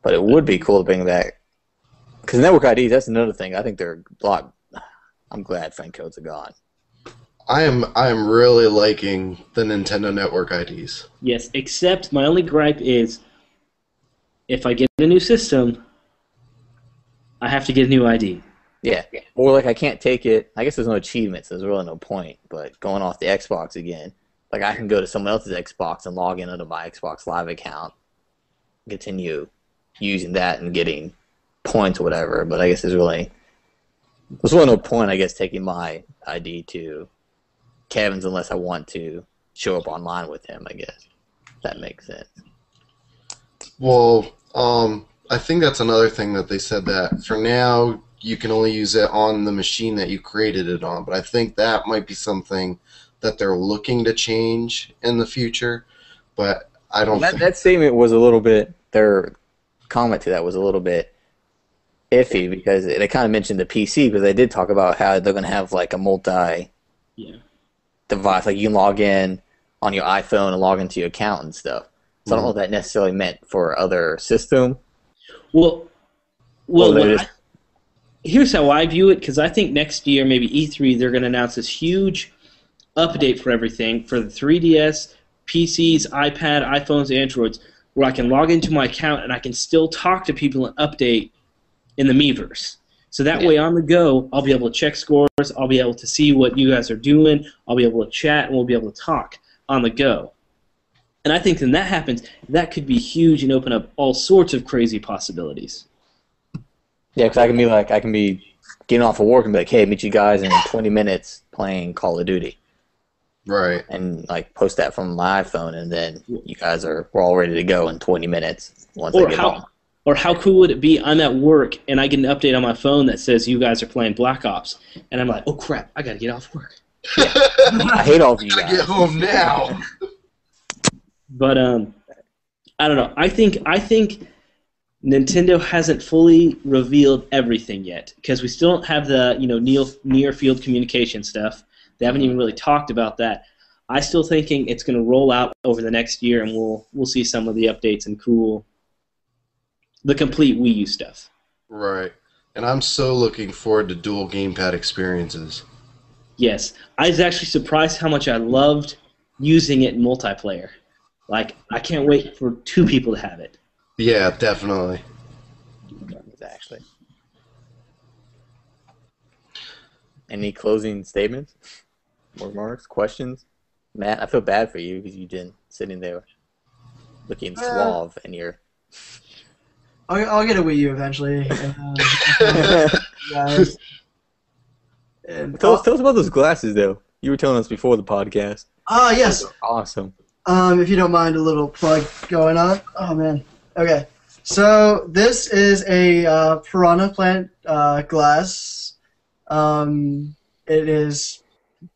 But it would be cool to bring back. Because network IDs, that's another thing. I think they're a lot. I'm glad friend codes are gone. I am really liking the Nintendo network IDs. Yes, except my only gripe is if I get a new system, I have to get a new ID. Yeah. Or like I can't take it. I guess there's no achievements. There's really no point. But going off the Xbox again, like I can go to someone else's Xbox and log in under my Xbox Live account, continue using that and getting points or whatever. But I guess there's really no point, I guess, taking my ID to Kevin's unless I want to show up online with him, I guess. If that makes sense. Well, I think that's another thing that they said that for now you can only use it on the machine that you created it on. But I think that might be something that they're looking to change in the future. But I don't think... That statement was a little bit... Their comment to that was a little bit iffy because they kind of mentioned the PC because they did talk about how they're going to have like a multi-device. Like you can log in on your iPhone and log into your account and stuff. So I don't know what that necessarily meant for other system. Well, here's how I view it, because I think next year, maybe E3, they're going to announce this huge update for everything, for the 3DS, PCs, iPad, iPhones, Androids, where I can log into my account and I can still talk to people and update in the Miiverse. So that way on the go, I'll be able to check scores, I'll be able to see what you guys are doing, I'll be able to chat, and we'll be able to talk on the go. And I think when that happens, that could be huge and open up all sorts of crazy possibilities. Yeah, because I can be getting off of work and be like, hey, meet you guys in 20 minutes playing Call of Duty. Right. And like post that from my iPhone, and then you guys we're all ready to go in 20 minutes once I get home. Or how cool would it be? I'm at work and I get an update on my phone that says you guys are playing Black Ops, and I'm like, oh crap, I gotta get off work. Yeah. I hate all of you I guys. gotta get home now. But I don't know. I think Nintendo hasn't fully revealed everything yet because we still don't have the near field communication stuff. They haven't even really talked about that. I still thinking it's going to roll out over the next year, and we'll see some of the updates and the complete Wii U stuff. Right. And I'm so looking forward to dual gamepad experiences. Yes. I was actually surprised how much I loved using it in multiplayer. Like, I can't wait for 2 people to have it. Yeah, definitely. Exactly. Any closing statements? More remarks? Questions? Matt, I feel bad for you because you've been sitting there looking suave in your... I'll get a Wii U eventually. Guys. And Tell us about those glasses, though. You were telling us before the podcast. Yes. Awesome. If you don't mind a little plug going on. Oh, man. Okay. So this is a piranha plant glass. It is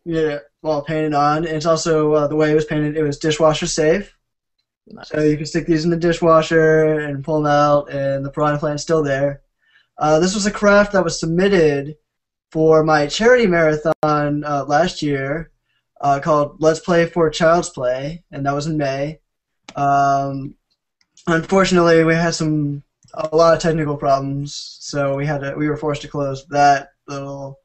painted on. It's also, the way it was painted, it was dishwasher safe. Nice. So you can stick these in the dishwasher and pull them out, and the piranha plant's still there. This was a craft that was submitted for my charity marathon last year called Let's Play for Child's Play, and that was in May. Unfortunately, we had a lot of technical problems, so we were forced to close that little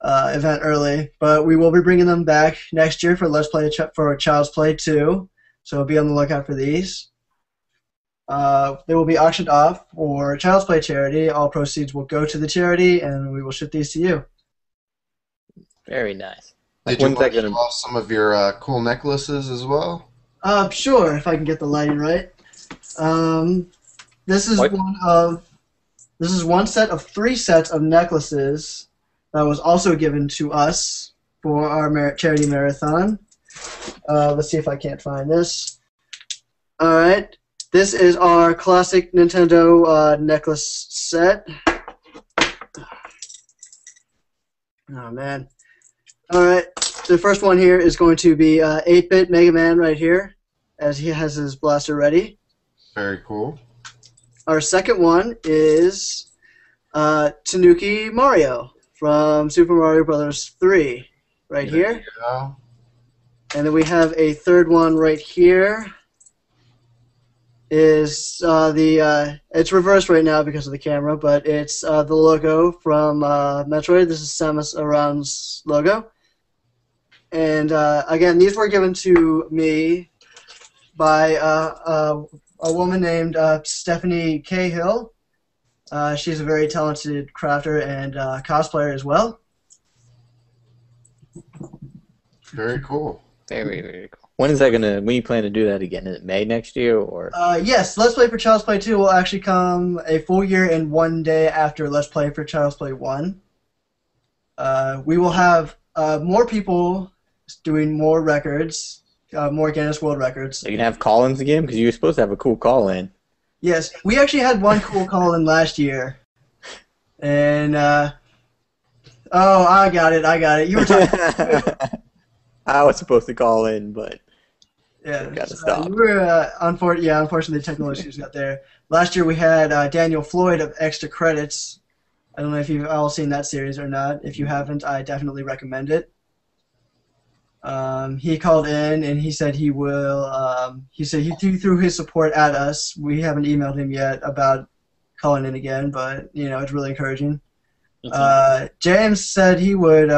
event early. But we will be bringing them back next year for Let's Play for Child's Play 2. So be on the lookout for these. They will be auctioned off for Child's Play charity. All proceeds will go to the charity, and we will ship these to you. Very nice. Did you want to show off some of your cool necklaces as well? Sure, if I can get the lighting right. This is one set of 3 sets of necklaces that was also given to us for our charity marathon. Let's see if I can't find this. Alright. This is our classic Nintendo necklace set. Oh, man. Alright. The first one here is going to be 8-bit Mega Man right here, as he has his blaster ready. Very cool. Our second one is Tanuki Mario from Super Mario Bros. 3 right here. Go. And then we have a third one right here. Is it's reversed right now because of the camera, but it's the logo from Metroid. This is Samus Aran's logo. And again, these were given to me by a woman named Stephanie Cahill. She's a very talented crafter and cosplayer as well. Very cool. Very, very cool. When you plan to do that again? Is it May next year, or? Yes, Let's Play for Child's Play 2 will actually come a full year and 1 day after Let's Play for Child's Play 1. We will have more people doing more records, more Guinness World Records. Are you going to have call-ins again? Because you were supposed to have a cool call-in. Yes, we actually had one cool call-in last year. And, oh, I got it. You were talking I was supposed to call in, but yeah, gotta stop. You were, unfortunately, technical issues got there. Last year we had Daniel Floyd of Extra Credits. I don't know if you've all seen that series or not. If you haven't, I definitely recommend it. He called in and he said he will. He said he threw his support at us. We haven't emailed him yet about calling in again, but it's really encouraging. James said he would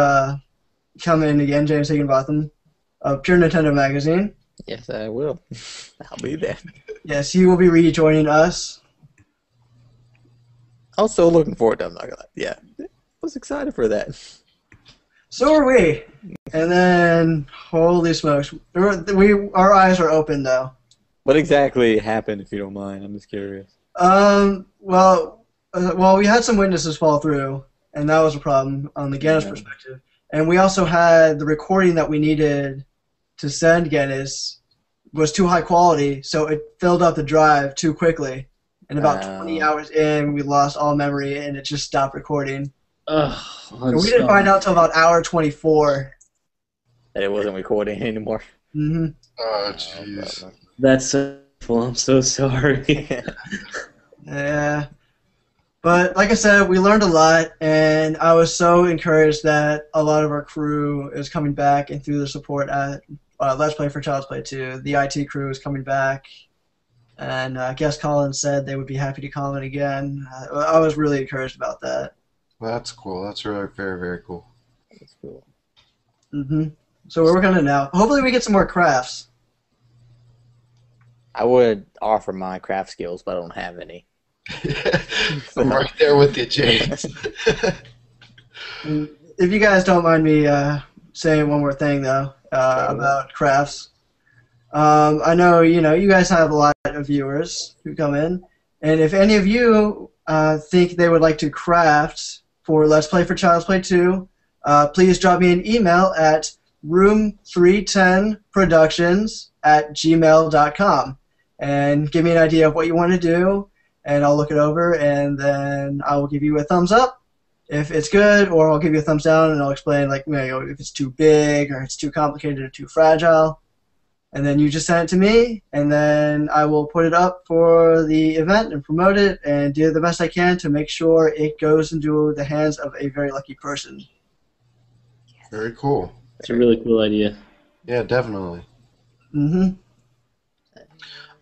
come in again. James Higginbotham of Pure Nintendo Magazine. Yes, I will. I'll be there. Yes, you will be rejoining us. I was so looking forward to it. I'm not gonna lie. Yeah, I was excited for that. So are we. And then, holy smokes, our eyes are open though. What exactly happened, if you don't mind? I'm just curious. Well, we had some witnesses fall through, and that was a problem on the Guinness perspective. And we also had the recording that we needed to send Guinness was too high quality, so it filled up the drive too quickly. And about 20 hours in, we lost all memory, and it just stopped recording. And we didn't find out until about hour 24. That it wasn't recording anymore. Mm-hmm. Oh, jeez. That's so awful. I'm so sorry. Yeah. But like I said, we learned a lot, and I was so encouraged that a lot of our crew is coming back, and through the support at Let's Play for Child's Play 2, the IT crew is coming back, and Guest Collins said they would be happy to comment again. I was really encouraged about that. That's cool. That's really very, very cool. That's cool. Mm-hmm. So we're working on it now. Hopefully we get some more crafts. I would offer my craft skills, but I don't have any. I'm right there with you, James. If you guys don't mind me saying one more thing, though, about crafts. I know, you guys have a lot of viewers who come in, and if any of you think they would like to craft for Let's Play for Child's Play 2, please drop me an email at room310productions@gmail.com and give me an idea of what you want to do, and I'll look it over, and then I will give you a thumbs up if it's good, or I'll give you a thumbs down, and I'll explain if it's too big, or it's too complicated, or too fragile. And then you just send it to me, and then I will put it up for the event and promote it and do the best I can to make sure it goes into the hands of a very lucky person. Very cool. It's a really cool idea. Yeah, definitely. Mm-hmm.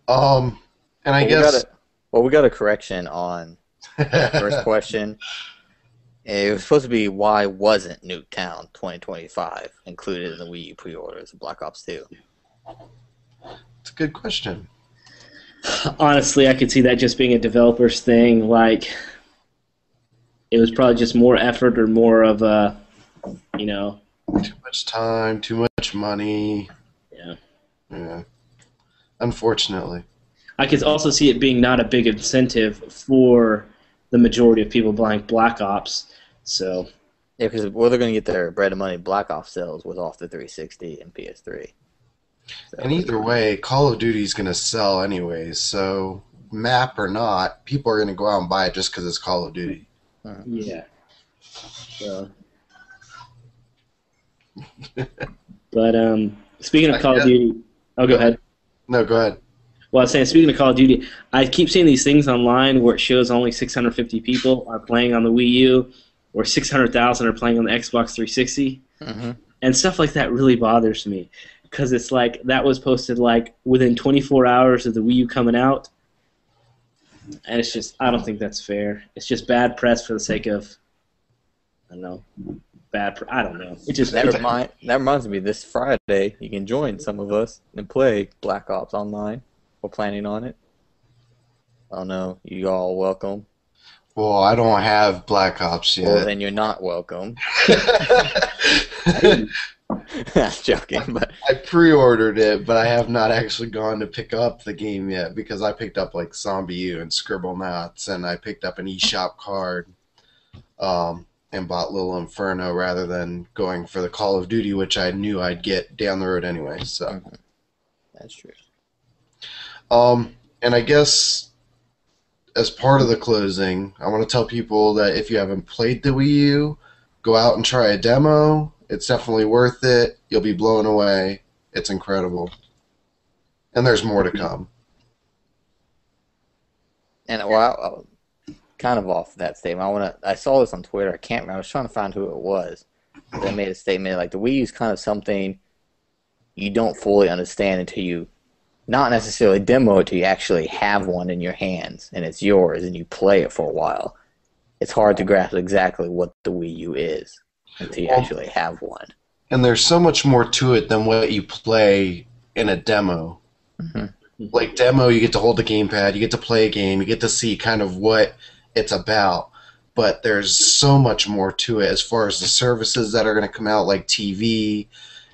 And I guess... we got a correction on the first question. It was supposed to be, why wasn't Nuketown 2025 included in the Wii U pre-orders of Black Ops 2? It's a good question. Honestly, I could see that just being a developer's thing. Like, it was probably just more effort or more of a, Too much time, too much money. Yeah. Unfortunately. I could also see it being not a big incentive for the majority of people buying Black Ops. So. Yeah, because they're going to get their bread and money Black Ops sales was off the 360 and PS3. So, and either way, Call of Duty is going to sell anyways, so map or not, people are going to go out and buy it just because it's Call of Duty. Yeah. So. But speaking of Call of Duty... Oh, go ahead. No, go ahead. Well, I was saying, speaking of Call of Duty, I keep seeing these things online where it shows only 650 people are playing on the Wii U, or 600,000 are playing on the Xbox 360, and stuff like that really bothers me, because it's like that was posted like within 24 hours of the Wii U coming out, and it's just, I don't think that's fair. It's just bad press for the sake of, I don't know, I don't know. It just that reminds me, this Friday you can join some of us and play Black Ops online. We're planning on it. Oh no, you all welcome. Well, I don't have Black Ops yet. Well, then you're not welcome. I'm joking, but I pre-ordered it, but I have not actually gone to pick up the game yet, because I picked up like Zombie U and Scribblenauts, and I picked up an eShop card, and bought Little Inferno rather than going for the Call of Duty, which I knew I'd get down the road anyway. So that's true. And I guess as part of the closing, I want to tell people that if you haven't played the Wii U, go out and try a demo. It's definitely worth it. You'll be blown away. It's incredible. And there's more to come. And well, kind of off that statement, I saw this on Twitter. I can't remember. I was trying to find who it was. They made a statement like the Wii U is kind of something you don't fully understand until you not necessarily demo it till you actually have one in your hands and it's yours and you play it for a while. It's hard to grasp exactly what the Wii U is until you actually have one. And there's so much more to it than what you play in a demo. Mm-hmm. Like demo, you get to hold the gamepad, you get to play a game, you get to see kind of what it's about. But there's so much more to it as far as the services that are going to come out, like TV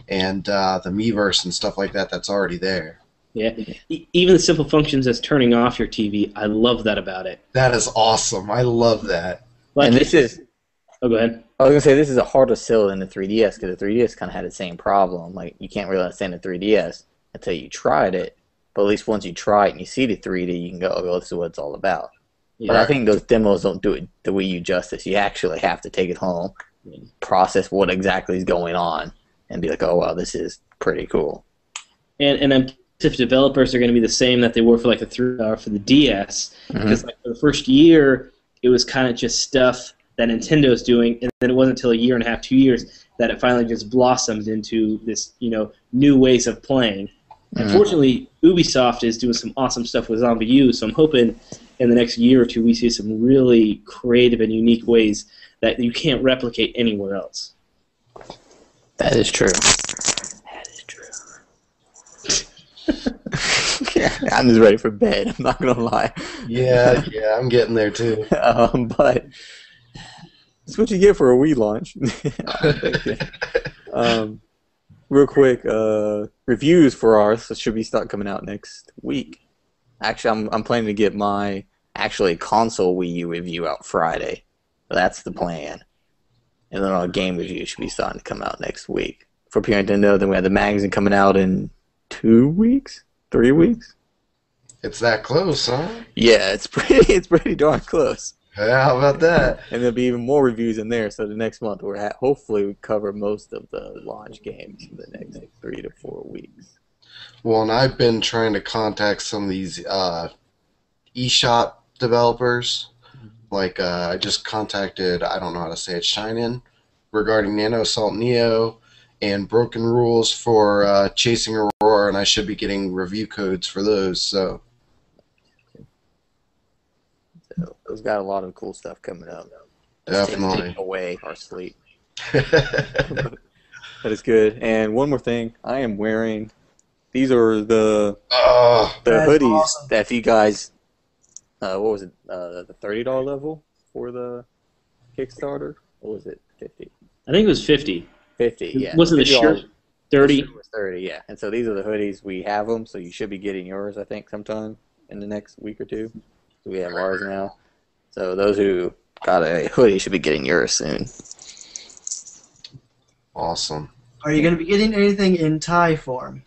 and the Miiverse and stuff like that. That's already there. Yeah, even the simple functions as turning off your TV, I love that about it. That is awesome. I love that. Like, And this is, oh, go ahead. I was going to say, this is a harder sell than the 3DS, because the 3DS kind of had the same problem. Like, you can't really understand the 3DS until you tried it, but at least once you try it and you see the 3D, you can go, oh, this is what it's all about. Yeah. But I think those demos don't do it the Wii U justice. You actually have to take it home, process what exactly is going on, and be like, oh, wow, this is pretty cool. And I'm if developers are going to be the same that they were for like for the DS, because like for the first year it was kind of just stuff that Nintendo's doing, and then it wasn't until a year and a half, 2 years that it finally just blossomed into this, new ways of playing. Unfortunately, Ubisoft is doing some awesome stuff with Zombie U, so I'm hoping in the next year or two we see some really creative and unique ways that you can't replicate anywhere else. That is true. That is true. Yeah, I'm just ready for bed. I'm not gonna lie. Yeah, I'm getting there too. But that's what you get for a Wii launch. Real quick, reviews for ours should be start coming out next week. Actually, I'm planning to get my console Wii U review out Friday. That's the plan. And then our game review should be starting to come out next week. For Pure Nintendo, then we have the magazine coming out in 2 weeks? 3 weeks? It's that close, huh? Yeah, it's pretty darn close. Yeah, how about that? And there'll be even more reviews in there. So the next month, hopefully we cover most of the launch games in the next 3 to 4 weeks. Well, and I've been trying to contact some of these eShop developers. Like, I just contacted, I don't know how to say it, Shine-In, regarding Nano Assault Neo and Broken Rules for Chasing Aurora, and I should be getting review codes for those, so... So those got a lot of cool stuff coming up. Definitely. Taking away our sleep. That is good. And one more thing, I am wearing. These are the hoodies awesome. that if you guys, what was it? The $30 level for the Kickstarter. What was it? 50. I think it was 50. 50. Yeah. Wasn't the shirt 30? The shirt was 30. Yeah. And so these are the hoodies. We have them, so you should be getting yours. I think sometime in the next week or two. We have ours now. So those who got a hoodie should be getting yours soon. Awesome. Are you going to be getting anything in Thai form?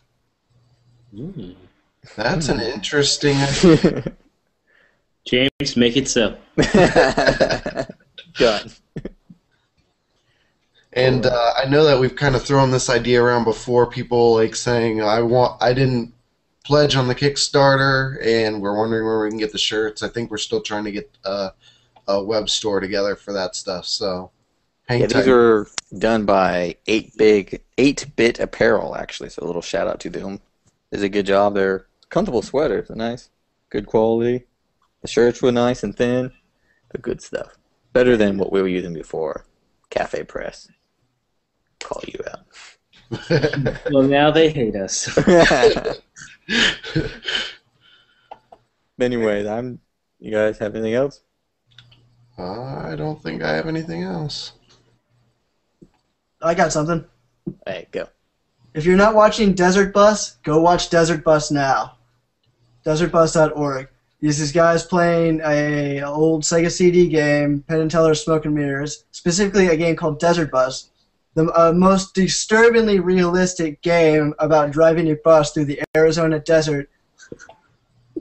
That's an interesting... James, make it so. Done. And I know that we've kind of thrown this idea around before, people like saying, I didn't pledge on the Kickstarter, and we're wondering where we can get the shirts. I think we're still trying to get a web store together for that stuff. So, hang tight. These are done by 8-Bit Apparel, actually. So a little shout out to them. They did a good job. They're comfortable sweaters. They're nice, good quality. The shirts were nice and thin, but good stuff. Better than what we were using before. Cafe Press. Call you out. Well, now they hate us. Anyways, you guys have anything else? I don't think I have anything else. I got something. Hey, go. If you're not watching Desert Bus, go watch Desert Bus now. DesertBus.org. These guys playing a old Sega CD game, Penn and Teller Smoke and Mirrors, specifically a game called Desert Bus, the most disturbingly realistic game about driving a bus through the Arizona desert.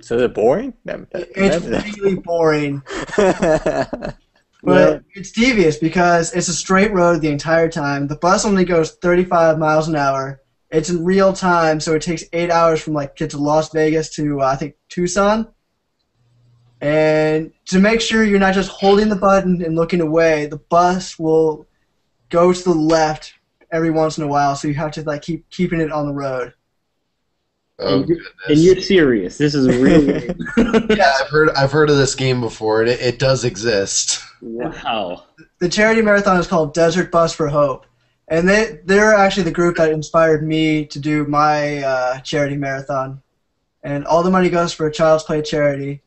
So is it boring? It's really boring. But it's devious because it's a straight road the entire time. The bus only goes 35 miles an hour. It's in real time, so it takes 8 hours from get to Las Vegas to I think Tucson. And to make sure you're not just holding the button and looking away, the bus will go to the left every once in a while, so you have to keep keeping it on the road. Oh, goodness. And you're serious. This is really... Yeah, I've heard of this game before. It does exist. Wow. The charity marathon is called Desert Bus for Hope. And they're actually the group that inspired me to do my charity marathon. And all the money goes for a Child's Play charity.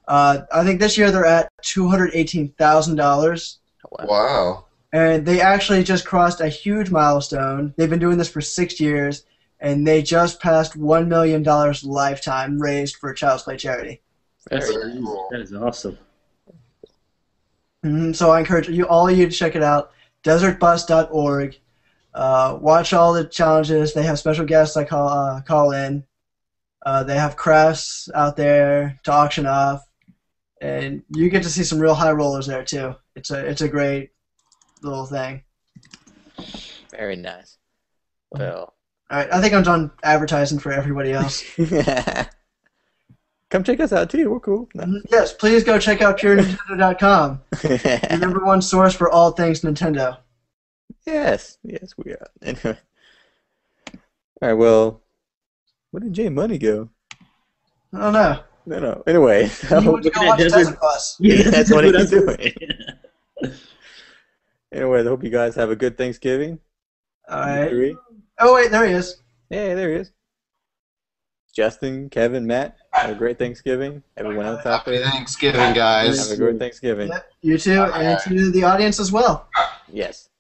I think this year they're at $218,000. Wow. And they actually just crossed a huge milestone. They've been doing this for 6 years, and they just passed $1 million lifetime raised for Child's Play charity. That's Very cool. That is awesome. So I encourage all of you to check it out, desertbus.org. Watch all the challenges. They have special guests that call in. They have crafts out there to auction off, and you get to see some real high rollers there too. It's a great little thing. Very nice. Well, All right, I think I'm done advertising for everybody else. come check us out too. We're cool. No. Yes, please go check out purenintendo.com. Your number one source for all things Nintendo. Yes, we are. Anyway. All right. Well, where did J Money go? I don't know. No. Anyway, You went to go looking at watch Desert- Desert Bus. Yeah, that's what I'm he's doing. doing. Anyway, I hope you guys have a good Thanksgiving. All right. Three. Oh wait, there he is. Yeah, there he is. Justin, Kevin, Matt, have a great Thanksgiving. Everyone else out Happy there, Thanksgiving, guys. have a great Thanksgiving. Yep, you too, and to the audience as well. Yes.